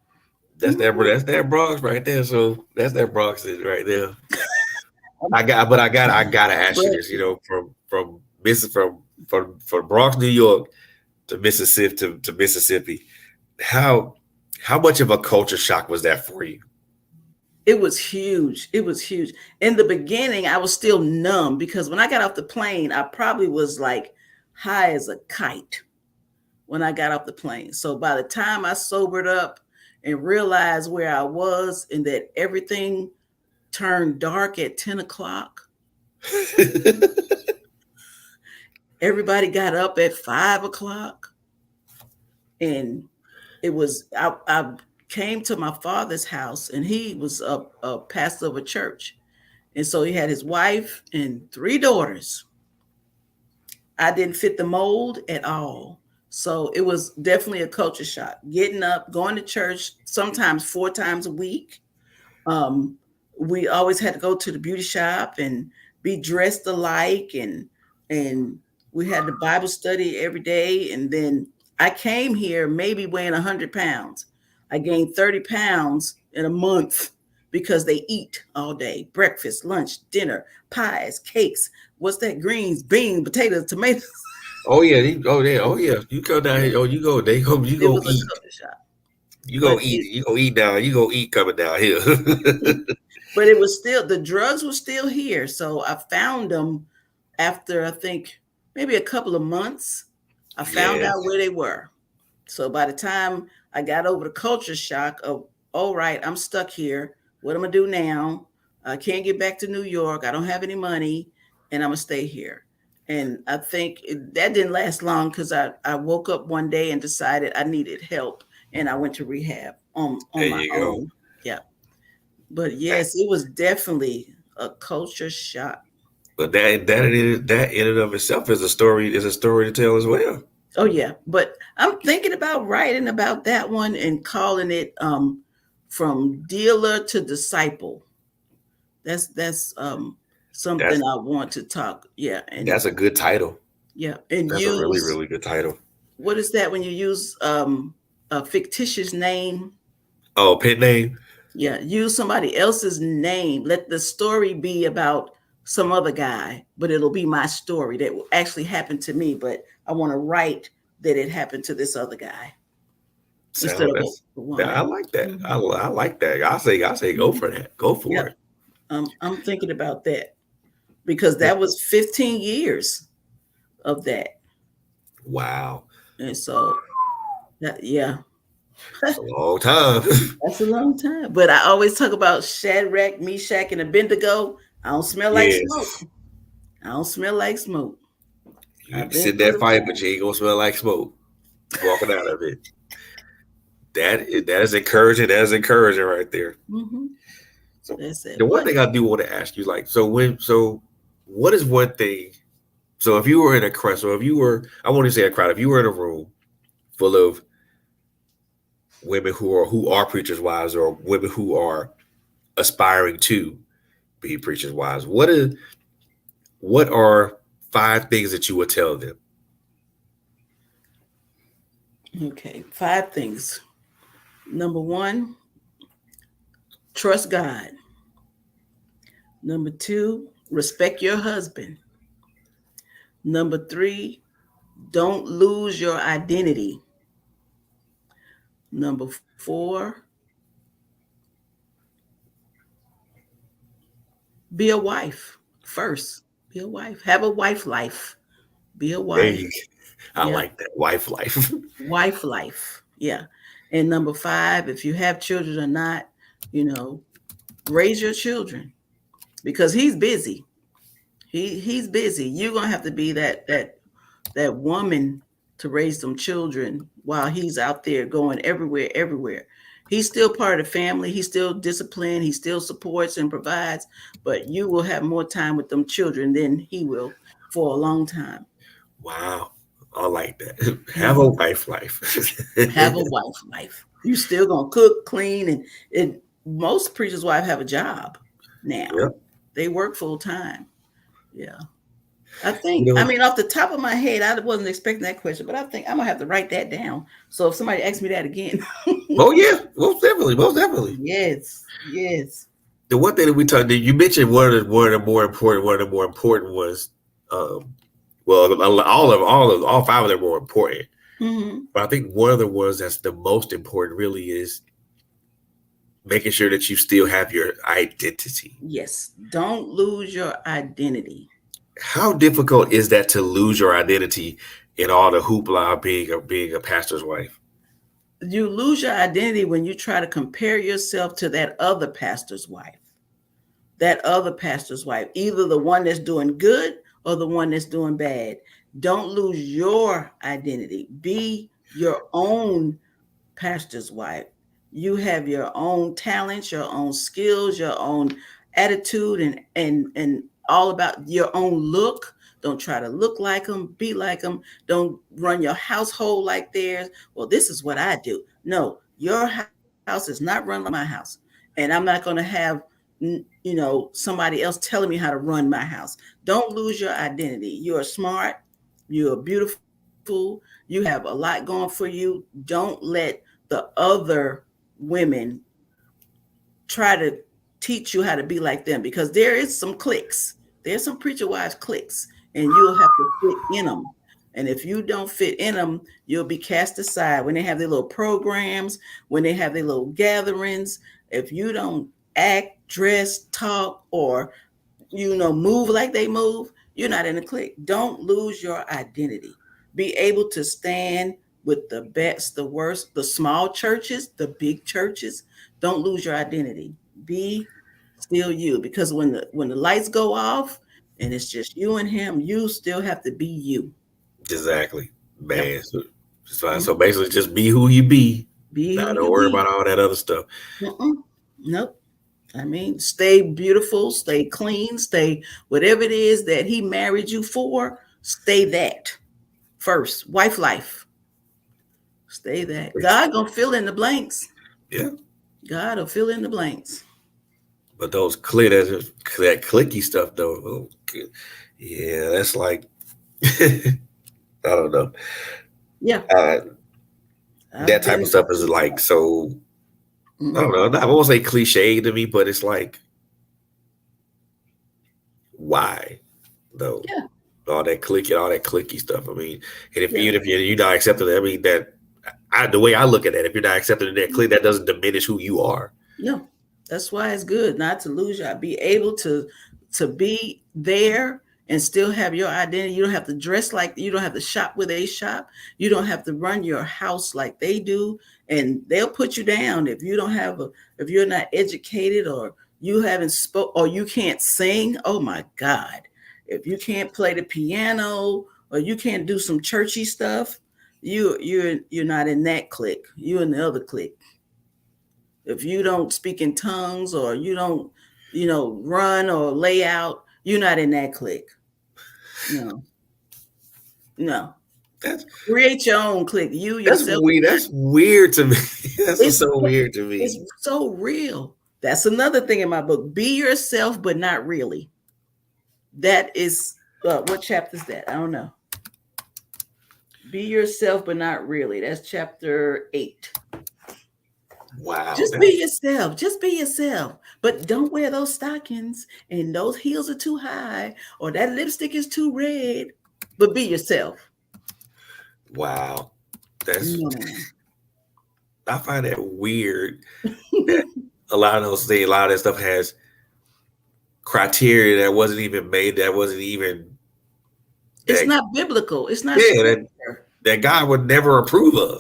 Mhm. that's that Bronx right there. So that's that Bronx right there. I gotta ask you But this. From Bronx, New York to Mississippi, how how much of a culture shock was that for you? it was huge. It was huge. In the beginning, I was still numb because when I got off the plane, I probably was like high as a kite when I got off the plane. So by the time I sobered up and realized where I was and that everything turned dark at 10 o'clock, everybody got up at 5 o'clock. And I came to my father's house, and he was a pastor of a church. And so he had his wife and three daughters. I didn't fit the mold at all. So it was definitely a culture shock. Getting up, going to church, sometimes 4 times a week, um, we always had to go to the beauty shop and be dressed alike, and we had the Bible study every day. And then I came here maybe weighing 100 pounds. I gained 30 pounds in a month because they eat all day: breakfast, lunch, dinner, pies, cakes. What's that? Greens, beans, potatoes, tomatoes. Oh yeah, oh yeah, oh yeah. You go down here. Yes, Oh, you go. They go. You it go was a eat. culture shock, You go but eat. it You go eat down. You go eat coming down here. but it was still, the drugs were still here. So I found them after, I think, maybe a couple of months. I found Yes. out where they were. So by the time I got over the culture shock of, all right, I'm stuck here. What am I do now? I can't get back to New York. I don't have any money, and I'm gonna stay here. And I think that didn't last long because I woke up one day and decided I needed help, and I went to rehab There on my you go. own. Yeah, but yes, it was definitely a culture shock. But that in and of itself is a story. Is a story to tell as well. Oh yeah, but I'm thinking about writing about that one and calling it from dealer to disciple. That's something That's I want to talk. Yeah, and that's a good title. yeah, and That's a really use, really good title. what is that when you use a fictitious name? Oh, pet name. Yeah, use somebody else's name. Let the story be about some other guy, but it'll be my story that will actually happen to me. But I want to write that it happened to this other guy instead Sound of that's a that, I woman. like that. Mhm. I like that. I say go Mhm. for that. Go for Yep. it. I'm thinking about that because that was 15 years of that. Wow. And so that, yeah, It's a long time. that's a long time. But I always talk about Shadrach, Meshach, and Abednego. I don't smell like smoke. Yes. I don't smell like smoke. You I've can been sit in through that the fight, but fire. you ain't gonna smell like smoke walking out of it. That is encouraging. That is encouraging right there. Hmm. So They said, the one what? thing I do want to ask you, like, what is one thing? So if you were in a crowd, so if you were, I want to say a crowd, if you were in a room full of women who are preachers' wives or women who are aspiring to be preachers' wives, what are 5 things that you would tell them? Okay, 5 things. Number one, trust God. Number two, respect your husband. Number three, don't lose your identity. Number four, be a wife first. Be a wife. Have a wife life. Be a There wife. you, I Yeah. like that wife life. Wife life. Yeah. And number five, if you have children or not, you know, raise your children because he's busy. He's busy. You're gonna have to be that woman to raise them children while he's out there going everywhere, everywhere. He's still part of the family. He's still disciplined. He still supports and provides, but you will have more time with them children than he will for a long time. Wow, I like that. Have a Mhm. wife life. Have a wife life. You still gonna cook, clean, and most preachers' wives have a job now. Yep. They work full time. Yeah. You I know, mean, off the top of my head, I wasn't expecting that question, but I think I'm gonna have to write that down. So if somebody asks me that again, oh yeah, most definitely, most definitely. yes, yes. The one thing that we talked, you mentioned one of the more important was, um, well, all 5 of them are important, Hmm. but I think one of the ones that's the most important really is making sure that you still have your identity. Yes. Don't lose your identity. How difficult is that to lose your identity in all the hoopla of being a pastor's wife? You lose your identity when you try to compare yourself to that other pastor's wife. That other pastor's wife, either the one that's doing good or the one that's doing bad. Don't lose your identity. Be your own pastor's wife. You have your own talents, your own skills, your own attitude, and all about your own look. Don't try to look like them, be like them. Don't run your household like theirs. Well, this is what I do. No, your house is not run like my house, and I'm not going to have somebody else telling me how to run my house. Don't lose your identity. You're smart, you're beautiful, you have a lot going for you. Don't let the other women try to teach you how to be like them, because there is some cliques. There's some preacher wives cliques, and you'll have to fit in them. And if you don't fit in them, you'll be cast aside when they have their little programs, when they have their little gatherings. If you don't act, dress, talk, or move like they move, you're not in a clique. Don't lose your identity. Be able to stand with the best, the worst, the small churches, the big churches. Don't lose your identity. Be still you, because when the lights go off and it's just you and him, you still have to be you. Exactly, Yep. man. So, it's fine. So Mhm. basically, just be who you be. Be who Not don't you worry be. about all that other stuff. Mm-mm. Nope. I mean, stay beautiful, stay clean, stay whatever it is that he married you for, stay that first. Wife life, stay that. God gonna fill in the blanks. Yeah, God will fill in the blanks. but those that clicky stuff though. Oh, yeah, that's like I don't know. Yeah, Uh, that I've type of been. stuff is like so. I Mm, don't know. I won't say cliche to me, but it's like why though? yeah, All that clicky stuff. I mean, and if yeah. even if you're not accepting it, I mean that the way I look at it, if you're not accepting that click, that doesn't diminish who you are. No, that's why it's good not to lose your. Be able to be there and still have your identity. You don't have to dress like, you don't have to shop where they shop. You don't have to run your house like they do, and they'll put you down if you don't have a if you're not educated, or you haven't spoke, or you can't sing. Oh my God, if you can't play the piano or you can't do some churchy stuff, you're not in that clique. You're in the other clique. If you don't speak in tongues, or you don't, run or lay out, you're not in that clique. No, no. That's Create your own clique. You that's yourself. weird. That's weird to me. That's It's so weird to it's me. so real. That's another thing in my book. Be yourself, but not really. That is what chapter is that? I don't know. Be yourself, but not really. That's chapter 8. Wow. Just be yourself. Just be yourself. But don't wear those stockings, and those heels are too high, or that lipstick is too red. But be yourself. Wow. That's No. I find that weird that a lot of those things, a lot of that stuff has criteria that wasn't even made, that wasn't even It's that not biblical. It's not yeah, that scripture. that God would never approve of.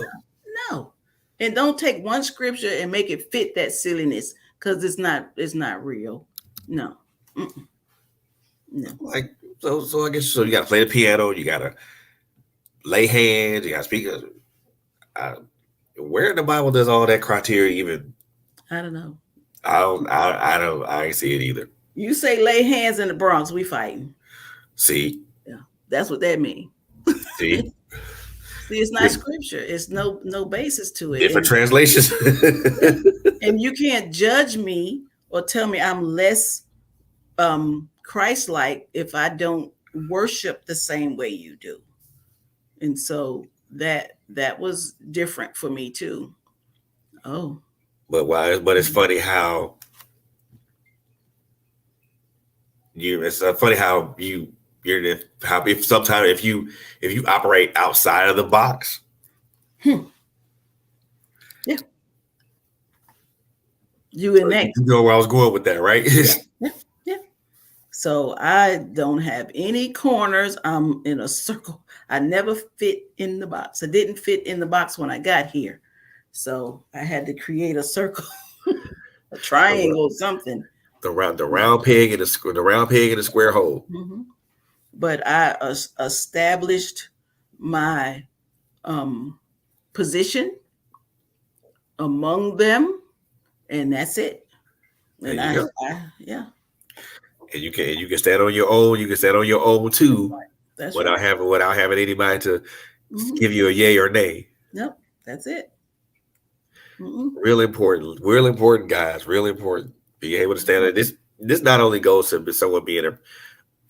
No. And don't take one scripture and make it fit that silliness, because it's not real. No. Mm-mm. No. Like so I guess so you gotta play the piano, you gotta lay hands, you gotta speak. I, where in the Bible does all that criteria even I don't know. I ain't see it either. You say lay hands in the Bronx, we fighting. See, Yeah. That's what that means. see, See, it's not scripture. It's no basis to it. different And translations. yeah. And you can't judge me or tell me I'm less Christ-like if I don't worship the same way you do. And so that was different for me too. Oh. But why? But it's funny how you. It's funny how you're how if sometimes if you operate outside of the box, Hmm. Yeah. You in you that. know where I was going with that, right? Yeah. Yeah. Yeah. So I don't have any corners. I'm in a circle. I never fit in the box. I didn't fit in the box when I got here. So I had to create a circle, a triangle, something. The round peg and the round peg in the square hole. Mhm. But I established my um, position among them, and that's it. There And you go. yeah, And you can stand on your own. You can stand on your own that's too, right. That's right. without having anybody to Hmm. give you a yay or nay. Yep, that's it. Hmm. Real important, guys. Real important. Be able to stand on this. This not only goes to someone being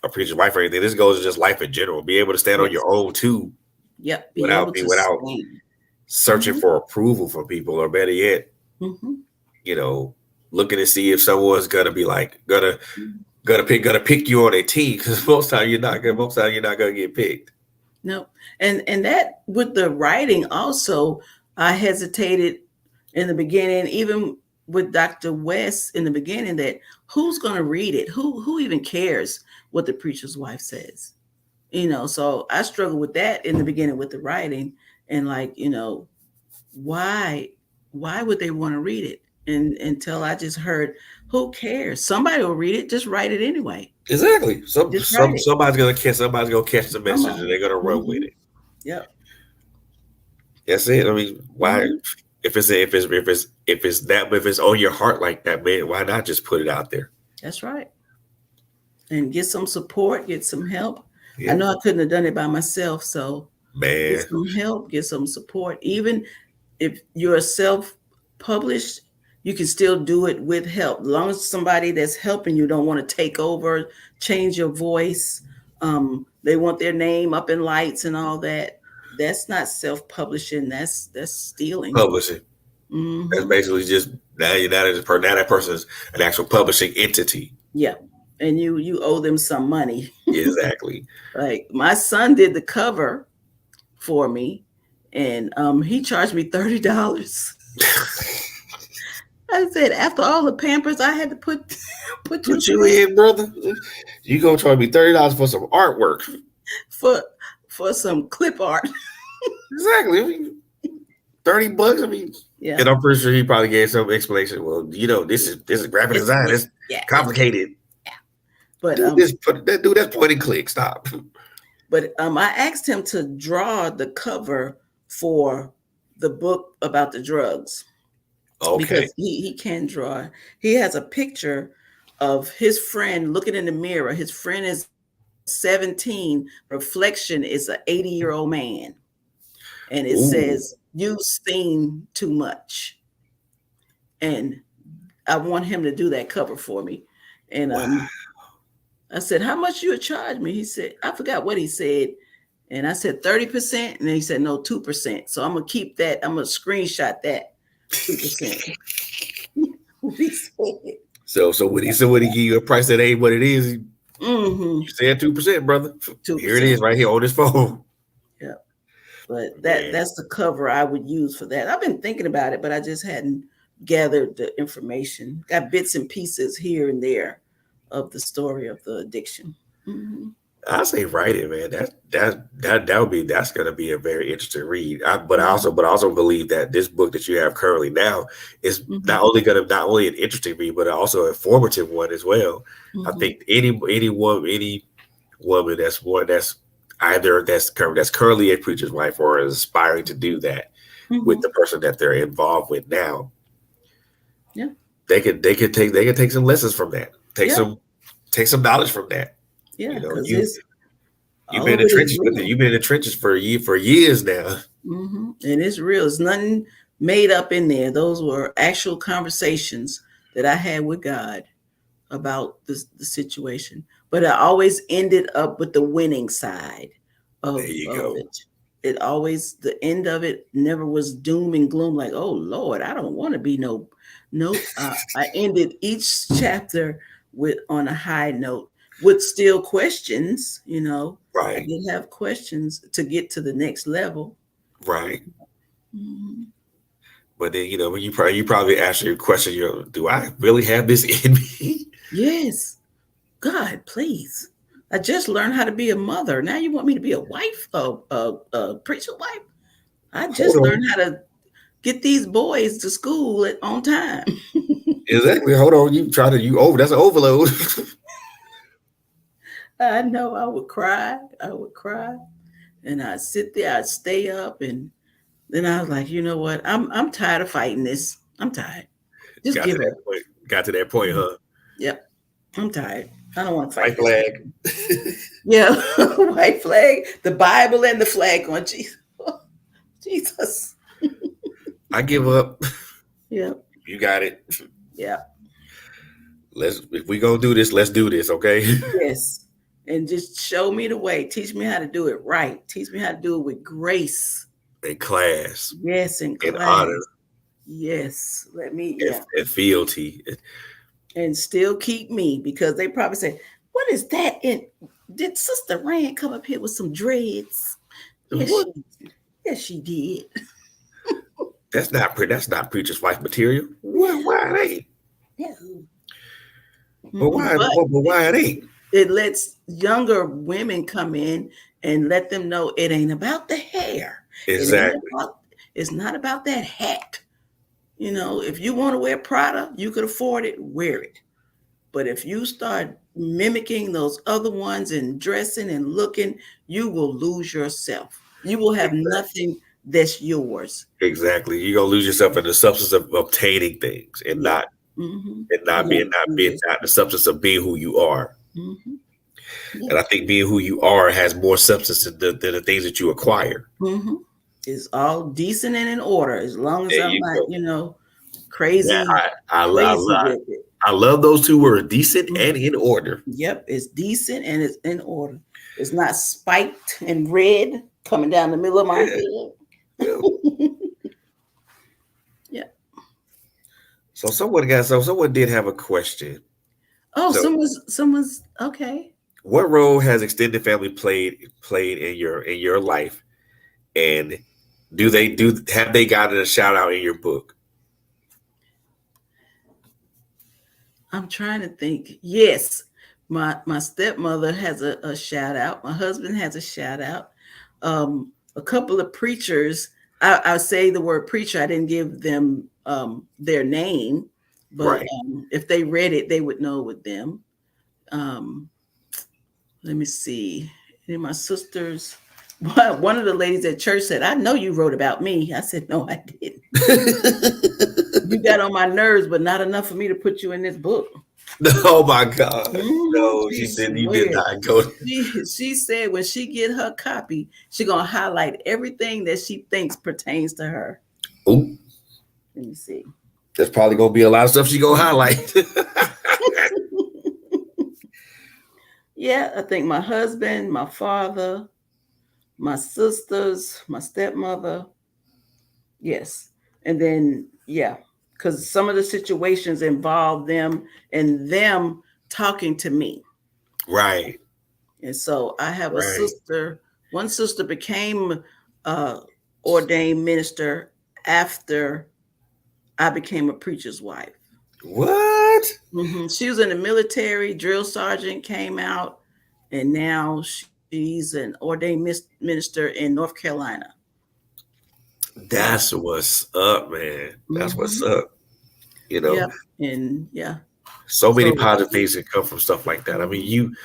a preacher's wife or anything. This goes to just life in general. Be able to stand on Yes. your own too, Yep. Be without able to without stand. searching Mm-hmm. for approval from people, or better yet, Mm-hmm. you know, looking to see if someone's gonna be like gonna pick you on a team, because most time you're not gonna get picked. No, and that with the writing also, I hesitated in the beginning, even with Dr. West in the beginning, that who's going to read it? Who even cares what the preacher's wife says? So I struggled with that in the beginning with the writing, and like, why why would they want to read it? And until I just heard, who cares? Somebody will read it. Just write it anyway. Exactly. Some Just write some it. somebody's gonna catch the message and Somebody. they're gonna run with Hmm. it. Yep. That's it. I mean, why? Hmm. If it's on your heart like that, man, why not just put it out there? That's right. And get some support, get some help. I Yeah, know I couldn't have done it by myself, so get man. some help, get some support. Even if you're self-published, you can still do it with help. As long as somebody that's helping you don't want to take over, change your voice, they want their name up in lights and all that. That's not self-publishing. That's stealing. Publishing. That's Hmm. basically just now that person's an actual publishing entity. Yeah, and you owe them some money. Exactly. Like my son did the cover for me, and he charged me $30. I said, after all the pampers I had to put put you Put you through in, brother. You gonna charge me $30 for some artwork? for for some clip art. Exactly. I mean, $30. I mean, Yeah, and I'm pretty sure he probably gave some explanation. Well, this is graphic design. It's yeah, complicated. yeah. But Do this. Do that point and click. Stop. I asked him to draw the cover for the book about the drugs, Okay. because he can draw. He has a picture of his friend looking in the mirror. His friend is 17. Reflection is an 80-year-old man. And it Ooh. says, "You've seen too much." And I want him to do that cover for me. And Wow. I said, "How much you would charge me?" He said, I forgot what he said. And I said 30%. And then he said, no, 2%. So I'm gonna keep that. I'm gonna screenshot that 2%. He said. So when he give you a price that ain't what it is, Mm-hmm. you said 2%, brother. Here it 2%. is, right here on this phone. Yeah. But Man, that's the cover I would use for that. I've been thinking about it, but I just hadn't gathered the information. Got bits and pieces here and there of the story of the addiction. Mm-hmm. I say write it, man. That's gonna be a very interesting read. But I Mm-hmm. also believe that this book that you have currently now is Mm-hmm. not only an interesting read, but also an informative one as well. I Mm-hmm. think any woman that's either that's currently a preacher's wife or is aspiring to do that with Mm-hmm. the person that they're involved with now, Yeah. they can take some lessons from that. Yeah. Take some knowledge from that. Yeah. You know, Because it's you've all been of in the it is trenches with it. real. You've been in the trenches for years now. Mm-hmm. And it's real. It's nothing made up in there. Those were actual conversations that I had with God about the situation. But I always ended up with the winning side There you of go. it. It always, the end of it never was doom and gloom, like, oh Lord, I don't want to be nope. I ended each chapter with on a high note with still questions. I Right, did have questions to get to the next level. right. Mhm. But then when you probably ask your question, do I really have this in me? Yes, God, please. I just learned how to be a mother. Now you want me to be a wife, a preacher wife? I Hold just on. learned how to get these boys to school on time. Exactly. Hold on. That's an overload. I know I would cry. I would cry. And I'd sit there, I'd stay up, and then I was like, you know what? I'm tired of fighting this. I'm tired. Just Got to give that up. point. Got to that point, huh? Yep. I'm tired. I don't want to fight White this. flag. Yeah. White flag, the Bible and the flag on Jesus. Jesus. I give up. Yep. You got it. Yep. if we gonna do this, let's do this, okay? Yes. And just show me the way. Teach me how to do it right. Teach me how to do it with grace. In class, Yes, in in class. honor, Yes. Let me, yeah. and fealty. And still keep me, because they probably say, what is that? And did Sister Rand come up here with some dreads? Yes, What? she did. That's not preacher's wife material. What? Why it ain't? Yeah. But why? But But why it ain't? it lets younger women come in and let them know it ain't about the hair. It ain't Exactly. about, it's not about that hat. You know, if you want to wear Prada, you could afford it, wear it. But if you start mimicking those other ones and dressing and looking, you will lose yourself. You will have Exactly. nothing that's yours. Exactly. You're gonna lose yourself in the substance of obtaining things, and Yeah. not Mm-hmm. and You not being won't lose yourself. not the substance of being who you are. Mm-hmm. Yeah. And I think being who you are has more substance than the things that you acquire. Mm-hmm. It's all decent and in order, as long as There I'm you not, go. Yeah, crazy, crazy with it. I love those two words, decent Mhm. and in order. Yep, it's decent and it's in order. It's not spiked and red coming down the middle of my Yeah, head. yeah. Yeah. So someone did have a question. Oh, So someone's okay. what role has extended family played in your life, and do have they gotten a shout out in your book? I'm trying to think. Yes, my stepmother has a shout out. My husband has a shout out. A couple of preachers. I say the word preacher. I didn't give them their name, but Right. if they read it, they would know with them. Um, let me see. And my sisters. One of the ladies at church said, "I know you wrote about me." I said, "No, I didn't. You got on my nerves, but not enough for me to put you in this book." Oh my God. Mhm. No, She she didn't. You did swears. not go. She said when she get her copy, she gonna highlight everything that she thinks pertains to her. Ooh, Let me see. there's probably gonna be a lot of stuff she gonna highlight. Yeah, I think my husband, my father, my sisters, my stepmother. Yes, and then yeah, because some of the situations involve them and them talking to me. Right, And so I have a right. sister. One sister became uh, ordained minister after I became a preacher's wife. What? She was in the military, drill sergeant, came out, and now she's an ordained minister in North Carolina. Yeah. That's what's up, man. That's what's Hmm. up. You know, Yep. And yeah. so many So, positive things that come from stuff like that. I mean, mhm, you,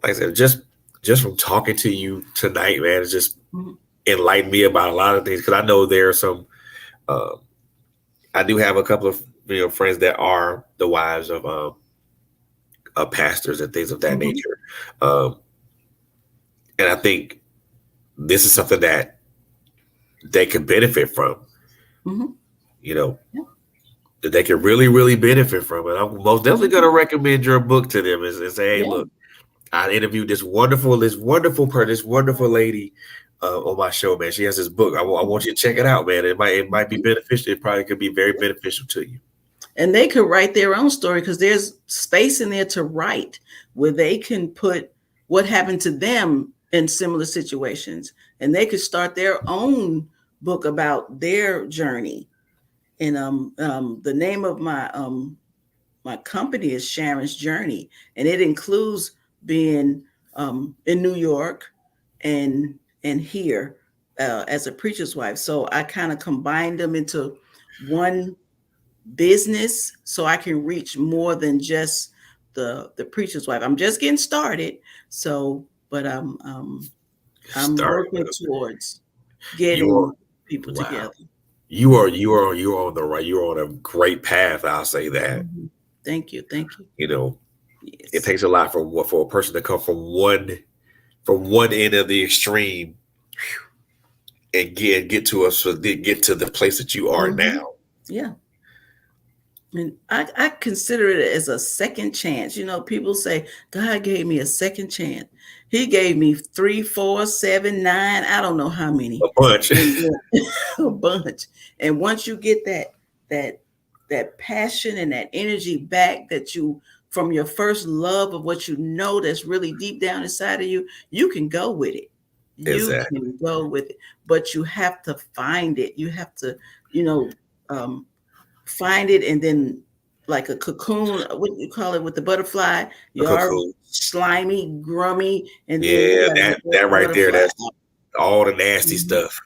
like I said, just from talking to you tonight, man, it's just mhm, enlightened me about a lot of things. Because I know there are some. Uh, I do have a couple of friends that are the wives of pastors and things of that mhm, nature, um, and I think this is something that they can benefit from. mhm. You know, Yeah. that they can really, really benefit from it. I'm most definitely going Mhm. to recommend your book to them and say, hey, Yeah. look, I interviewed this wonderful lady on my show, man. She has this book. I want you to check it out, man. It might be Mhm. beneficial. It probably could be very beneficial to you. And they could write their own story because there's space in there to write where they can put what happened to them in similar situations, and they could start their own book about their journey. And the name of my company is Sharon's Journey, and it includes being in New York and here as a preacher's wife. So I kind of combined them into one business so I can reach more than just the preacher's wife. I'm just getting started, so but I'm Starting working with towards you are getting people wow. together. You are on the right. You're on a great path. I'll say that. Mhm. Thank you, thank you. You know, it Yes. takes a lot for a person to come from one end of the extreme and get to us so get to the place that you are Hmm. now. Yeah, And I consider it as a second chance. You know, people say God gave me a second chance. He gave me 3, 4, 7, 9. I don't know how many, A bunch. and a bunch. And once you get that that passion and that energy back that you from your first love of what you know that's really deep down inside of you, you can go with it. You Exactly. can go with it, but you have to find it. You have to, you know, um, find it, and then like a cocoon, what do you call it with the butterfly? A You're cocoon. slimy, grummy, and then you Yeah, got to let that the right there, butterfly that's out. all the nasty Mhm. stuff.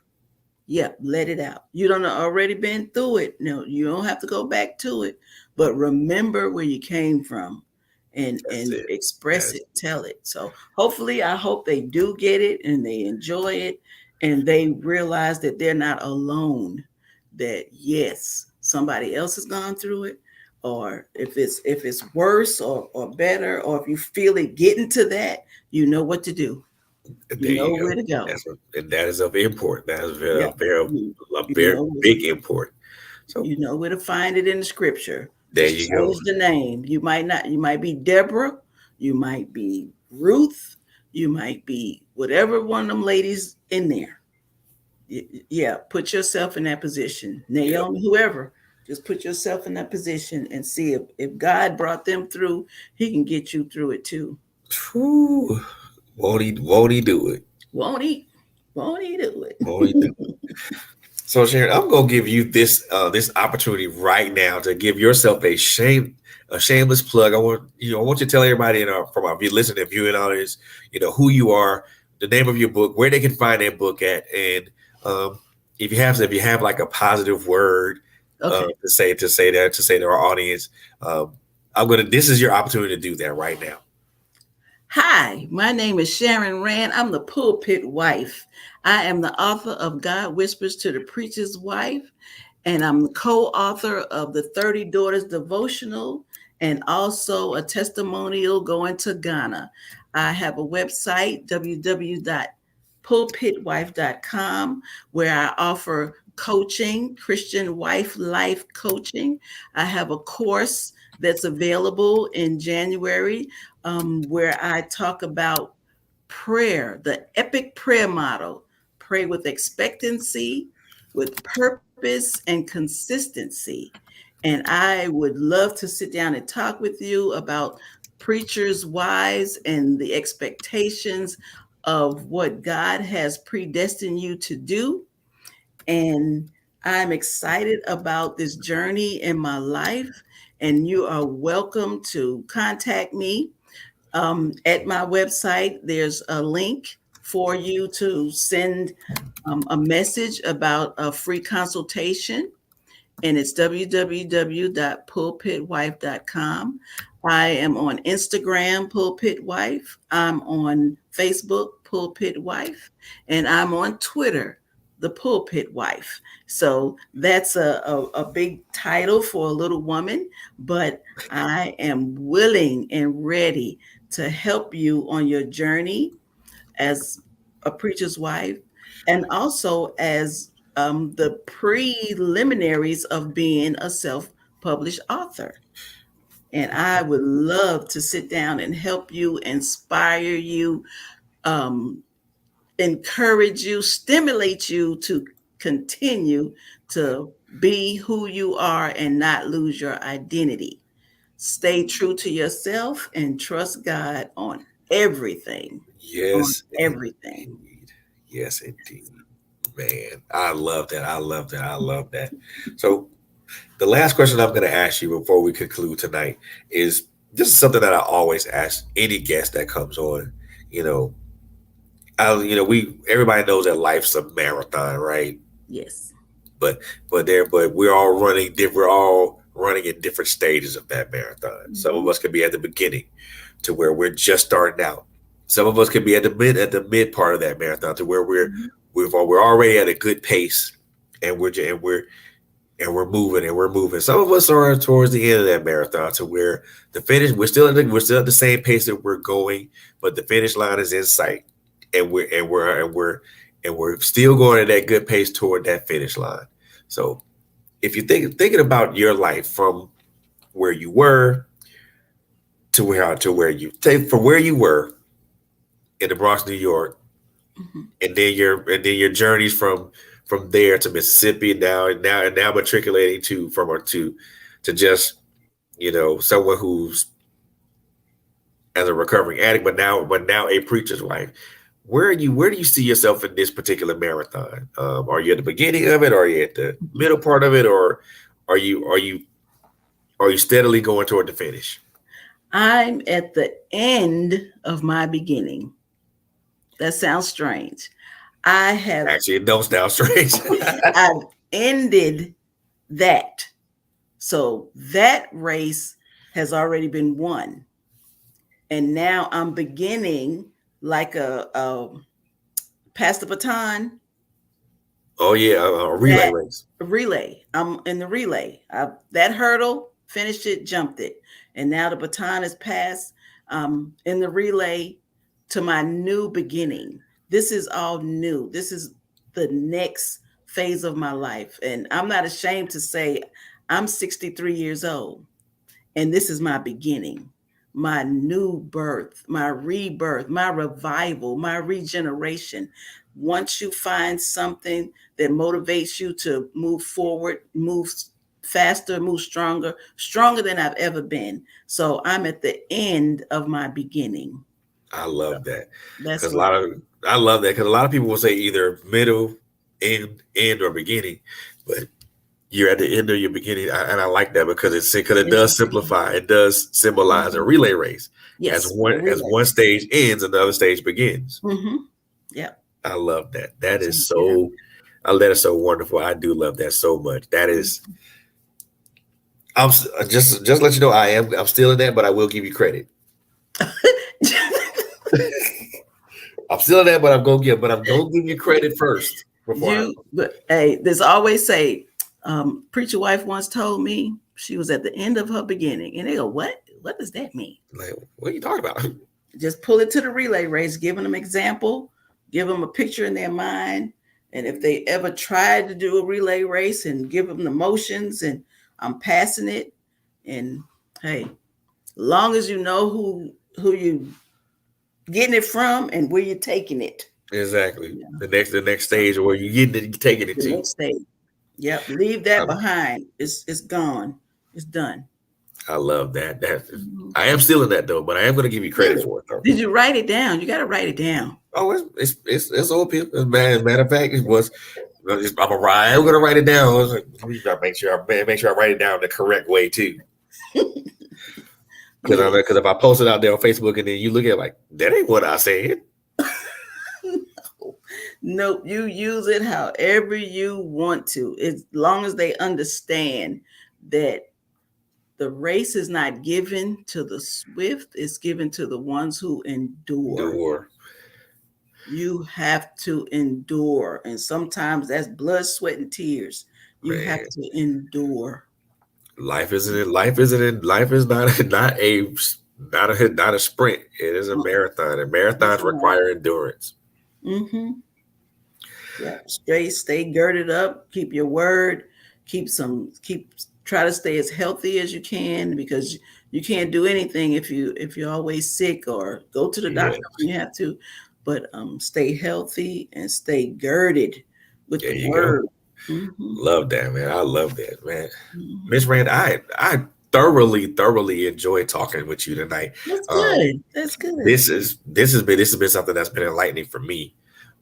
Yeah, let it out. You don't already been through it. No, you don't have to go back to it, but remember where you came from, That's and it. express That's it, tell it. So hopefully, I hope they do get it and they enjoy it, and they realize that they're not alone. That yes, somebody else has gone through it, or if it's worse or better, or if you feel it getting to that, you know what to do. You there know you go. where to go. That's what, and that is of import. That is Yeah, you, a you very know big import. So You know where to find it in the scripture. there Just you go. change the name. You might not, you might be Deborah, you might be Ruth, you might be whatever one of them ladies in there. Yeah, put yourself in that position. Yep. Naomi, whoever, just put yourself in that position and see if God brought them through, he can get you through it too. Whew. Won't he do it? Won't he? Won't he do Won't he do it? it? So Sharon, I'm gonna give you this opportunity right now to give yourself a shameless plug. I want you to tell everybody from our listening and viewing audience, who you are, the name of your book, where they can find that book at, and um, if you have like a positive word Okay. to say to our audience, um, I'm gonna this is your opportunity to do that right now. Hi, my name is Sharon Rand. I'm the pulpit wife. I am the author of God Whispers to the Preacher's Wife, and I'm the co-author of the 30 Daughters devotional and also a testimonial going to Ghana. I have a website, www.pulpitwife.com, where I offer coaching, Christian wife life coaching. I have a course that's available in January, where I talk about prayer, the epic prayer model: pray with expectancy, with purpose, and consistency. And I would love to sit down and talk with you about preachers' wives and the expectations of what God has predestined you to do. And I'm excited about this journey in my life. And you are welcome to contact me at my website. There's a link for you to send a message about a free consultation, and it's www.pulpitwife.com. I am on Instagram, Pulpit Wife. I'm on Facebook, Pulpit Wife, and I'm on Twitter, The Pulpit Wife. So that's a big title for a little woman, but I am willing and ready to help you on your journey as a preacher's wife, and also as the preliminaries of being a self published author. And I would love to sit down and help you, inspire you, um, encourage you, stimulate you to continue to be who you are and not lose your identity. Stay true to yourself and trust God on everything. On Yes, everything. indeed. Yes, indeed. Man, I love that. I love that. I love that. So the last question I'm going to ask you before we conclude tonight is this is something that I always ask any guest that comes on. You know, we everybody knows that life's a marathon, right? Yes. But but we're all running. We're all running in different stages of that marathon. Some of Mhm. us could be at the beginning, to where we're just starting out. Some of us could be at the mid part of that marathon, to where Mhm. we're already at a good pace, and we're moving and we're moving. Some of us are towards the end of that marathon, to where the finish we're still at the same pace that we're going, but the finish line is in sight, and we're still going at that good pace toward that finish line. So if you thinking about your life from where you were to where you take from where you were in the Bronx, New York, Mhm. and then your journeys from there to Mississippi, now matriculating to just someone who's as a recovering addict, but now a preacher's wife. Where do you see yourself in this particular marathon? Are you at the beginning of it? Are you at the Mhm. middle part of it, or are you steadily going toward the finish? I'm at the end of my beginning. That sounds strange. I have Actually, it don't sound strange. I've ended that. So that race has already been won. And now I'm beginning like a pass the baton, Oh yeah, a relay that race. relay. I'm in the relay. That hurdle, finished it, jumped it. And now the baton is passed in the relay to my new beginning. This is all new. This is the next phase of my life. And I'm not ashamed to say I'm 63 years old. And this is my beginning, my new birth, my rebirth, my revival, my regeneration. Once you find something that motivates you to move forward, move faster, move stronger, stronger than I've ever been. So I'm at the end of my beginning. I love that That's because where I love that because a lot of people will say either middle, end, or beginning, but you're at the end of your beginning, and I like that because it it's does simplify, it does symbolize a relay race. As yes, one a as relay. one stage ends, another stage begins. Mm-hmm. Yeah. I love that. That So, is yeah. so. That is so wonderful. I do love that so much. That is. Just let you know I'm still in that, but I will give you credit. I'm still in that, but I'm gonna give you credit first before I. but hey, there's always say, preacher wife once told me she was at the end of her beginning. And they go, what? What does that mean? Like, what are you talking about? Just pull it to the relay race, giving them example, give them a picture in their mind. And if they ever tried to do a relay race and give them the motions and I'm passing it. And hey, long as you know who you getting it from and where you're taking it. Exactly. Yeah. The next So stage where you getting it, taking it the to. next stage. Yep. Leave that Um, behind. It's gone. It's done. I love that. Mhm. I am still in that though, but I am going to give you credit Really? for it though. Did you write it down? You got to write it down. Oh, it's old people. Matter of fact, it was. I'm a write. I'm going to write it down. Let me make sure I write it down the correct way too. Yeah. Because if I post it out there on Facebook and then you look at it like that ain't what I said. Nope. You use it however you want to, as long as they understand that the race is not given to the swift, it's given to the ones who endure. Door, You have to endure. And sometimes that's blood, sweat, and tears. You have man. to endure. Life isn't. Life isn't. Life is not not a sprint. It is a Uh-uh. marathon, and That's marathons right. require endurance. Mm-hmm. Yeah. Stay girded up, keep your word, try to stay as healthy as you can because you can't do anything if you're always sick or go to the Yeah, doctor when you have to. But stay healthy and stay girded with there the you go. word. Mm-hmm. Love that, man. I love that, man. Mm-hmm. Miss Rand, I thoroughly enjoyed talking with you tonight. That's Um, good. That's good. this has been something that's been enlightening for me.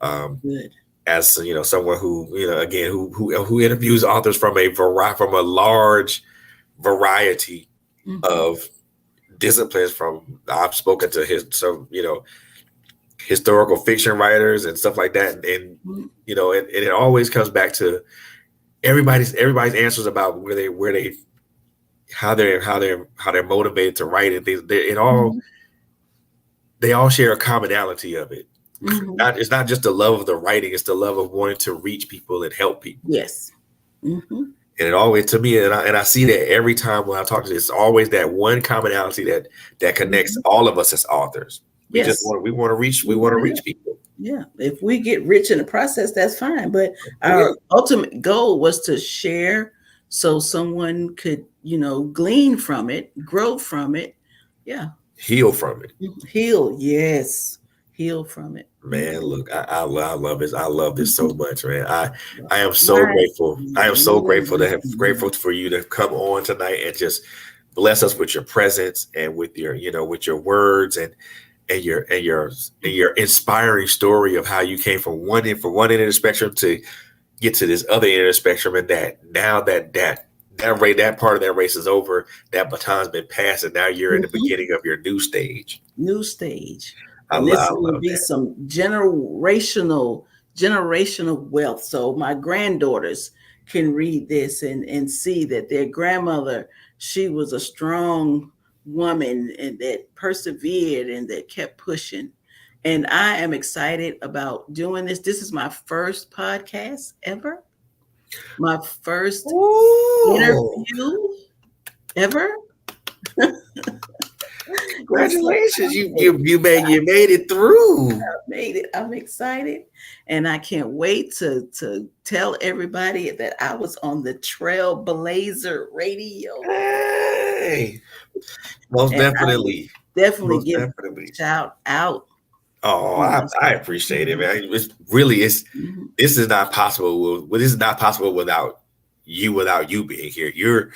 Um, Good. as someone who again who interviews authors from a large variety Mm-hmm. of disciplines. From I've spoken to historical fiction writers and stuff like that, and Mm-hmm. it always comes back to everybody's answers about where they how they're motivated to write and things. They all share a commonality of it. Mm-hmm. It's not just the love of the writing; it's the love of wanting to reach people and help people. Yes. Mm-hmm. And it always to me, and I see that every time when I talk to this, it's always that one commonality that connects Mm-hmm. all of us as authors. Yes. We want to reach We want to help. people. Yeah, if we get rich in the process, that's fine. But Oh yeah, our ultimate goal was to share so someone could glean from it, grow from it. Yeah. Heal from it. Heal. Yes. Heal from it. Man, look, I love this. I love this so much, man. I am so My, grateful. I am so grateful to have grateful for you to come on tonight and just bless us with your presence and with your, with your words and your inspiring story of how you came from one end of the spectrum to get to this other end of the spectrum, and that now that part of that race is over, that baton's been passed, and now you're in the beginning of your new stage. new stage. I And this love, is I going to love be that. some generational wealth. So my granddaughters can read this and see that their grandmother, she was a strong woman and that persevered and that kept pushing. And I am excited about doing this. This is my first podcast ever, my first Ooh, interview ever. And so congratulations! I'm You made it through. made it. I'm excited, and I can't wait to tell everybody that I was on the Trailblazer Radio, Hey, most and I will definitely, definitely most give definitely. a shout out. Oh, You I appreciate it, know. man. It's really it's Mhm. this is not possible. This is not possible without you being here. You're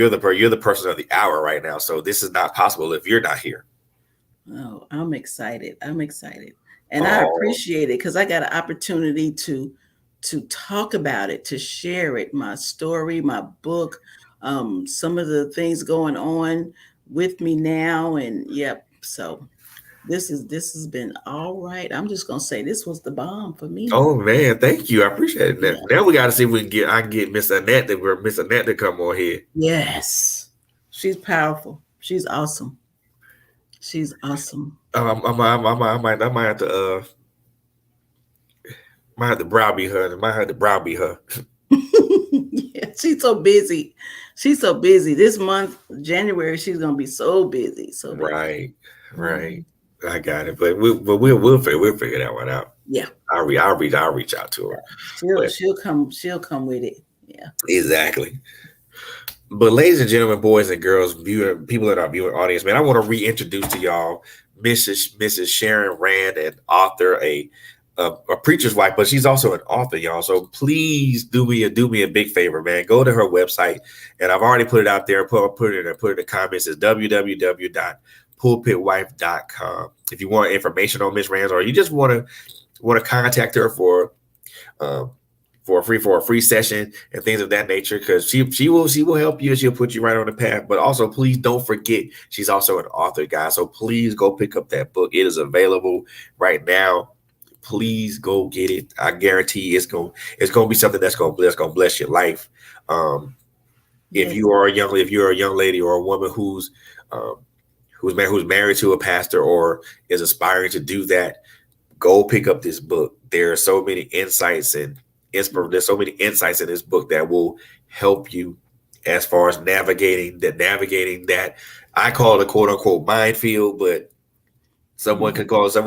the person of the hour right now. So this is not possible if you're not here. Oh, I'm excited. I'm excited, and I Oh, appreciate it because I got an opportunity to talk about it, to share it, my story, my book, some of the things going on with me now, and yep. So this has been all right. I'm just gonna say this was the bomb for me. oh man, thank you. I appreciate it. Yeah. Now we got to see if I can get Miss Annette to come on here. Yes. She's powerful. She's awesome. She's awesome. I might have to browbeat her. I might have to browbeat her. Yeah, she's so busy. She's so busy. This month, January, she's gonna be so busy. So busy. Right, right. Mhm. I got it. But we'll figure that one out. Yeah. I'll reach out to her. But She'll come with it. Yeah. exactly. But ladies and gentlemen, boys and girls, people in our viewing audience, man, I want to reintroduce to y'all Mrs. Sharon Rand, an author, a preacher's wife, but she's also an author, y'all. So please do me a big favor, man. Go to her website, and I've already put it out there. Put it in the comments. It's www.pulpitwife.com. If you want information on Miss Rand, or you just want to contact her um, for a free session and things of that nature, because she will help you, and she'll put you right on the path. But also, please don't forget, she's also an author, guys. So please go pick up that book. It is available right now. Please go get it. I guarantee it's gonna be something that's gonna bless your life. Um, if Yes. you are a young lady or a woman um, who's married to a pastor or is aspiring to do that, go pick up this book. There are so many insights and there's so many insights in this book that will help you as far as navigating that. I call it a quote unquote minefield, but Mhm. someone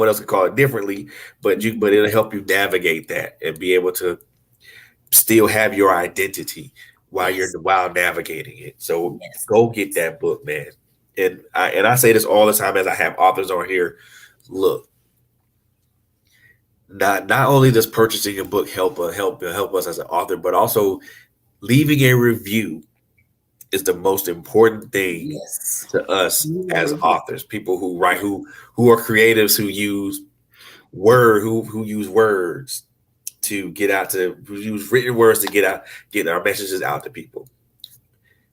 else could call it differently. But it'll help you navigate that and be able to still have your identity Yes. while navigating it. So Yes. go get that book, man. And I say this all the time as I have authors on here. Look, not only does purchasing a book help us as an author, but also leaving a review is the most important thing Yes. to us You are as review. authors. People who write, who are creatives, who use words to get out to who use written words to get our messages out to people.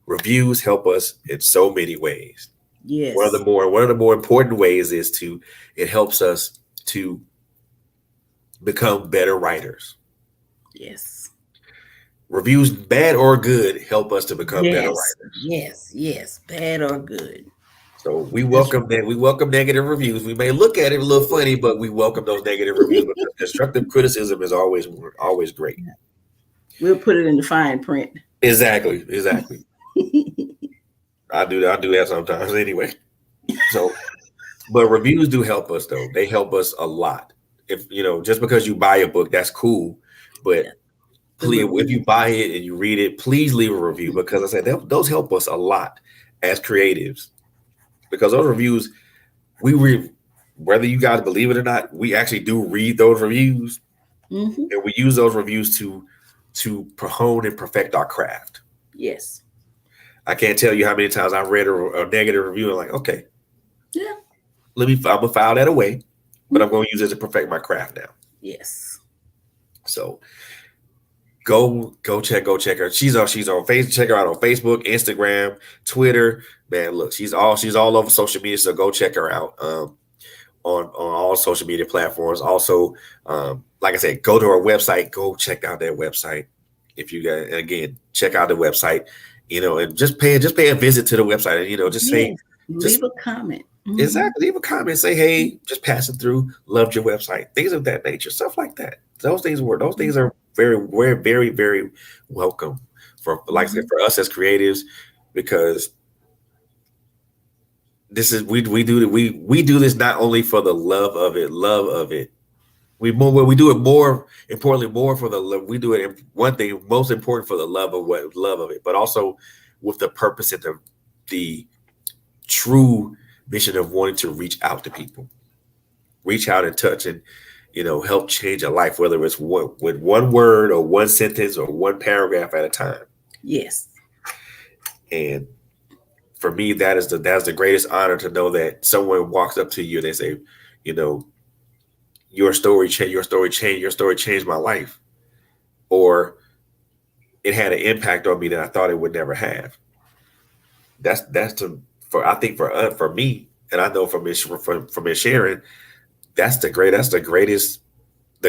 Reviews help us in so many ways. Yes. One of the more important ways is to it helps us to become better writers. Yes. Reviews, bad or good, help us to become better Yes. writers. Yes. Yes. Bad or good. So we That's welcome that. We welcome negative reviews. We may look at it a little funny, but we welcome those negative reviews right. because constructive criticism is always great. We'll put it in the fine print. Exactly, exactly. I do that sometimes anyway. So, but reviews do help us though. They help us a lot. If just because you buy a book, that's cool, Yeah. but The Please, if you review. buy it and you read it, please leave a review, because I said those help us a lot as creatives. Because those reviews, we read, whether you guys believe it or not, we actually do read those reviews, Mm-hmm. and we use those reviews to hone and perfect our craft. Yes. I can't tell you how many times I read a negative review and like, okay, Yeah. I'm gonna file that away, but I'm Mhm. gonna use it to perfect my craft now. Yes. So go check her. She's on Facebook. Check her out on Facebook, Instagram, Twitter. Man, look, she's all over social media. So go check her out. On all social media platforms. Also, like I said, go to our website. Go check out that website. If you guys, again, check out the website, and just pay a visit to the website, and just say, Yes. just Leave a comment. Hmm. exactly, leave a comment, say, hey, just passing through, loved your website, things of that nature, stuff like that. Those things are very, very, very, very welcome for, like I said, Hmm. for us as creatives, because this is we do this not only for the love of it. We do it more importantly, more for the love. We do it, one thing most important, for the love of it, but also with the purpose and the true mission of wanting to reach out to people, reach out and touch, and help change a life, whether it's with one word or one sentence or one paragraph at a time. Yes. And for me, that's the greatest honor, to know that someone walks up to you and they say, you know, your story changed my life, or it had an impact on me that I thought it would never have. That's to for I think for me, and I know from Miss Sharon, that's the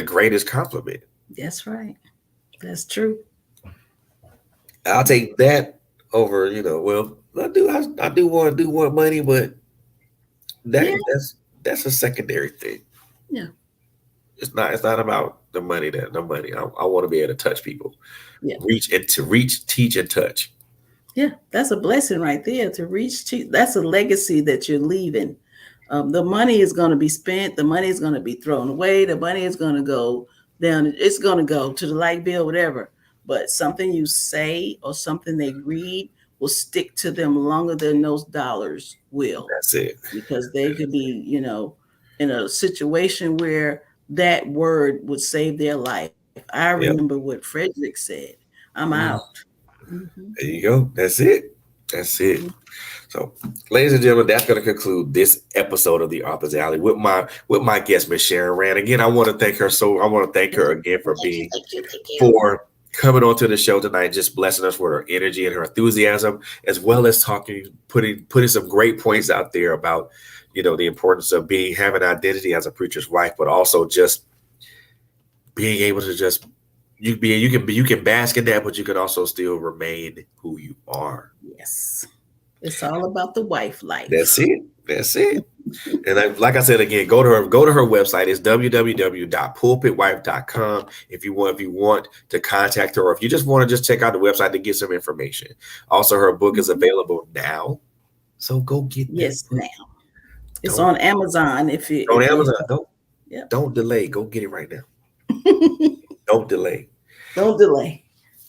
greatest compliment. That's right. That's true. I'll take that over, well, I do want money, but Yeah. that's a secondary thing. Yeah. It's not about the money. I want to be able to touch people, Yeah. reach, teach, and touch. Yeah. That's a blessing right there to reach. That's a legacy that you're leaving. The money is going to be spent. The money is going to be thrown away. The money is going to go down. It's going to go to the light bill, whatever. But something you say or something they read will stick to them longer than those dollars will, That's it. because they could be, in a situation where that word would save their life. I Yep. remember what Frederick said. I'm Mm. out. Hmm. There you go. That's it. That's it. So, ladies and gentlemen, that's going to conclude this episode of the Author's Alley with my guest, Miss Sharon Rand. Again, I want to thank her. I want to thank her again for Thank you. being Thank you. Thank you. for coming onto the show tonight, just blessing us with her energy and her enthusiasm, as well as putting some great points out there about the importance of having identity as a preacher's wife, but also just being able to just you can bask in that, but you can also still remain who you are. Yes. It's all about the wife That's life. it. That's it. And like I said again, go to her website. It's www.pulpitwife.com. If you want to contact her, or if you just want to just check out the website to get some information. Also, her book is available now, so go get that Yes, book. now. It's Don't on Amazon on if you Amazon. Don't Yep. don't delay. Go get it right now. Don't delay. Don't delay.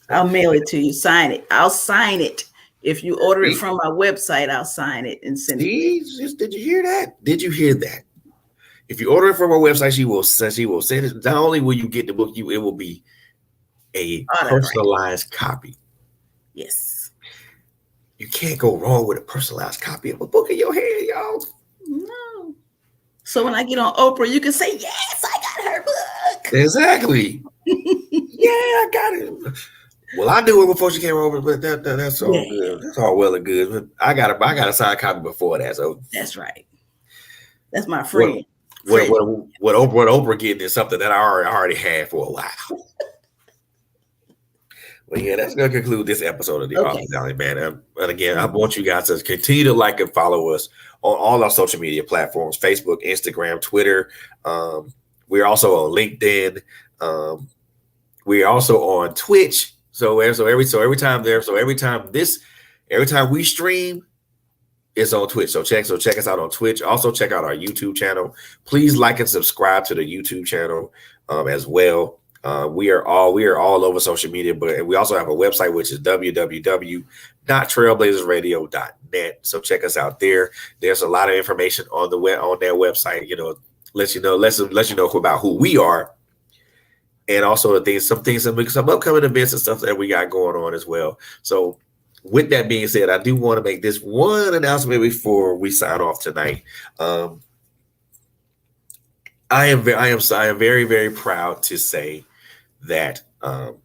So, I'll mail it to you. Sign it. I'll sign it. If you order it see, from my website, I'll sign it and send it to you. did you hear that? Did you hear that? If you order it from her website, she will send it. Not only will you get the book, it will be a Autograph. personalized copy. Yes. You can't go wrong with a personalized copy of a book in your hand, y'all. No. So when I get on Oprah, you can say, yes, I got her book. Exactly. Yeah, I got it. Well, I knew it before she came over, but that's all Yeah, good. That's all well and good. But I got a signed copy before that. So that's right. That's my what friend, what Fred. what Oprah getting is something that I already had for a while. Well, yeah, that's going to conclude this episode of the Okay. Author's Alley, man. And again, I want you guys to continue to like and follow us on all our social media platforms: Facebook, Instagram, Twitter. We're also on LinkedIn. We're also on Twitch. Every time we stream, it's on Twitch. So check us out on Twitch. Also check out our YouTube channel. Please like and subscribe to the YouTube channel as well. We are all over social media, but we also have a website which is www.trailblazersradio.net. So check us out there. There's a lot of information on the web on that website. Lets you know about who we are, and also some upcoming events and stuff that we got going on as well. So with that being said, I do want to make this one announcement before we sign off tonight. I am very, very proud to say that on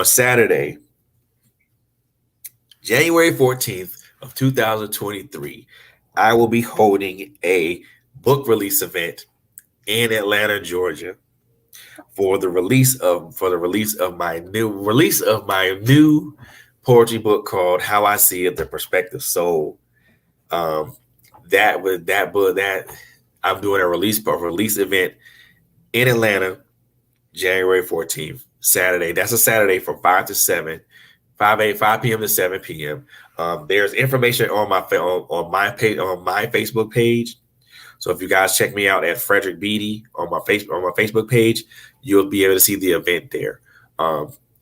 Saturday, January 14th of 2023, I will be holding a book release event in Atlanta, Georgia, for the release of my new poetry book called How I See It: The Perspective Soul. That book that I'm doing a release event in Atlanta, January 14th, Saturday. That's a Saturday from 5 to 7, 5 p.m. to 7 p.m. There's information on my page, on my Facebook page. So if you guys check me out at Frederick Beatty on my Facebook page, you'll be able to see the event there.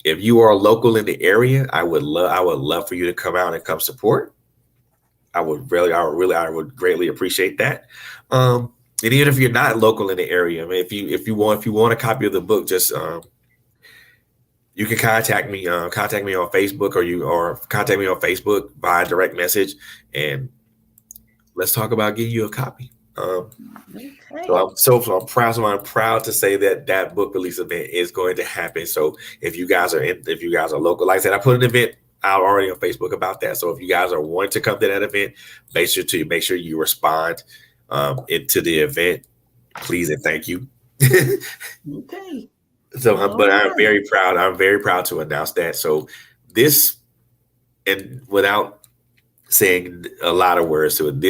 If you are local in the area, I would love for you to come out and come support. I would greatly appreciate that. And even if you're not local in the area, I mean, if you want a copy of the book, just you can contact me on Facebook, or contact me on Facebook via direct message, and let's talk about getting you a copy. Okay. So I'm proud. So I'm proud to say that book release event is going to happen. So if you guys are local, like I said, I put an event out already on Facebook about that. So if you guys are wanting to come to that event, make sure you respond into the event, please and thank you. Okay. So, but I'm very proud. I'm very proud to announce that. So this, and without saying a lot of words to it,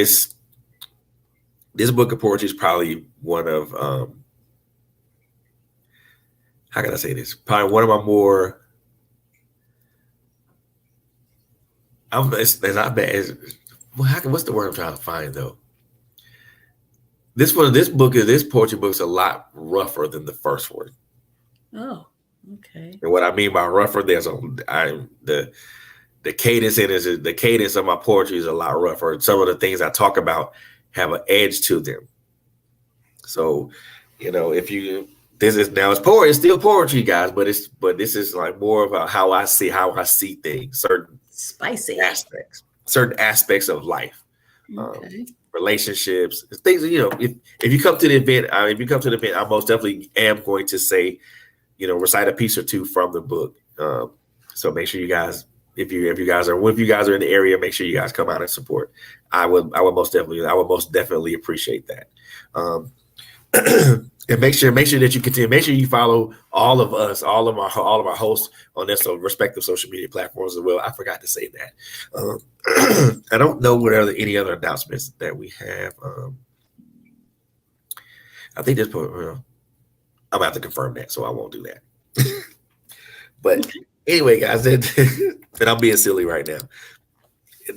this book of poetry is probably one of how can I say this? Probably one of my more. It's not bad. What's the word I'm trying to find though? This poetry book is a lot rougher than the first one. Oh, okay. And what I mean by rougher, the cadence of my poetry is a lot rougher. Some of the things I talk about have an edge to them. So, it's still poetry, guys, but this is like more about how I see things, certain aspects of life, Okay. relationships, things. If you come to the event, I most definitely am going to say, recite a piece or two from the book. So make sure you guys, if you guys are in the area, make sure you guys come out and support. I would most definitely appreciate that. And make sure that you continue. Make sure you follow all of us, all of our hosts on their respective social media platforms as well. I forgot to say that. I don't know what any other announcements that we have. I think I'm gonna have to confirm that, so I won't do that. But anyway, guys, and I'm being silly right now.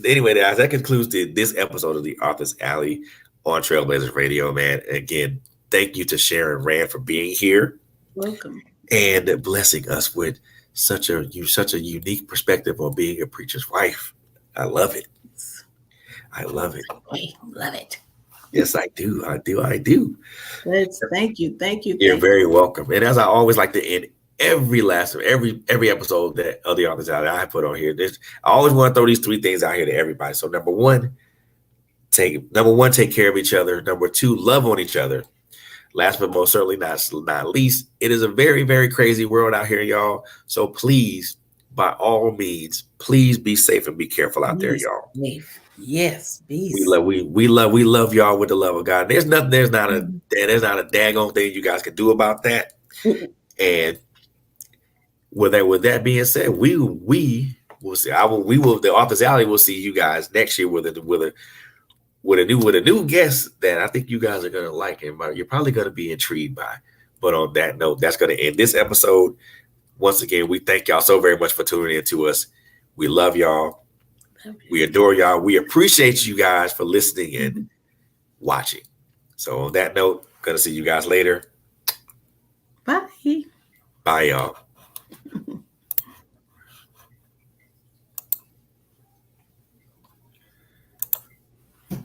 Anyway, guys, that concludes this episode of the Author's Alley on Trailblazers Radio, man. Again, thank you to Sharon Rand for being here. Welcome. And blessing us with such a unique perspective on being a preacher's wife. I love it. I love it. Love it. Yes, I do. Thank you. You're very welcome. And as I always like to end every episode of the Author's Alley I put on here, I always want to throw these 3 things out here to everybody. So number one, take care of each other. Number 2, love on each other. Last but most certainly not least, it is a very, very crazy world out here, y'all. So please, by all means, please be safe and be careful out there, y'all. Yes, be safe. We love y'all with the love of God. There's not a daggone thing you guys can do about that. And with that being said, we will see. The Author's Alley will see you guys next year with a new guest that I think you guys are gonna like, and you're probably gonna be intrigued by. But on that note, that's gonna end this episode. Once again, we thank y'all so very much for tuning in to us. We love y'all. We adore y'all. We appreciate you guys for listening and watching. So on that note, gonna see you guys later. Bye. Bye, y'all.